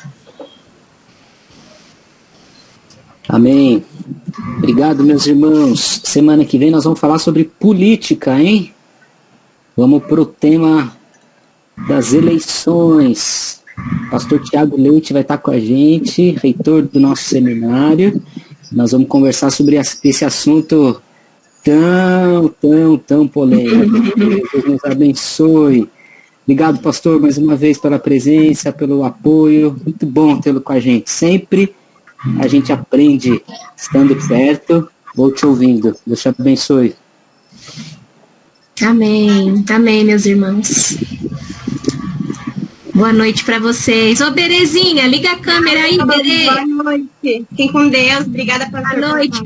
Amém. Obrigado, meus irmãos. Semana que vem nós vamos falar sobre política, hein? Vamos para o tema das eleições. Pastor Tiago Leite vai estar com a gente, reitor do nosso seminário. Nós vamos conversar sobre esse assunto tão polêmico. Que Deus nos abençoe. Obrigado, pastor, mais uma vez pela presença, pelo apoio. Muito bom tê-lo com a gente. Sempre a gente aprende estando perto ou te ouvindo. Deus te abençoe. Amém. Amém, meus irmãos. Boa noite para vocês. Ô, Berezinha, liga a câmera aí, Bere. Boa noite. Fiquem com Deus. Obrigada pela Boa noite,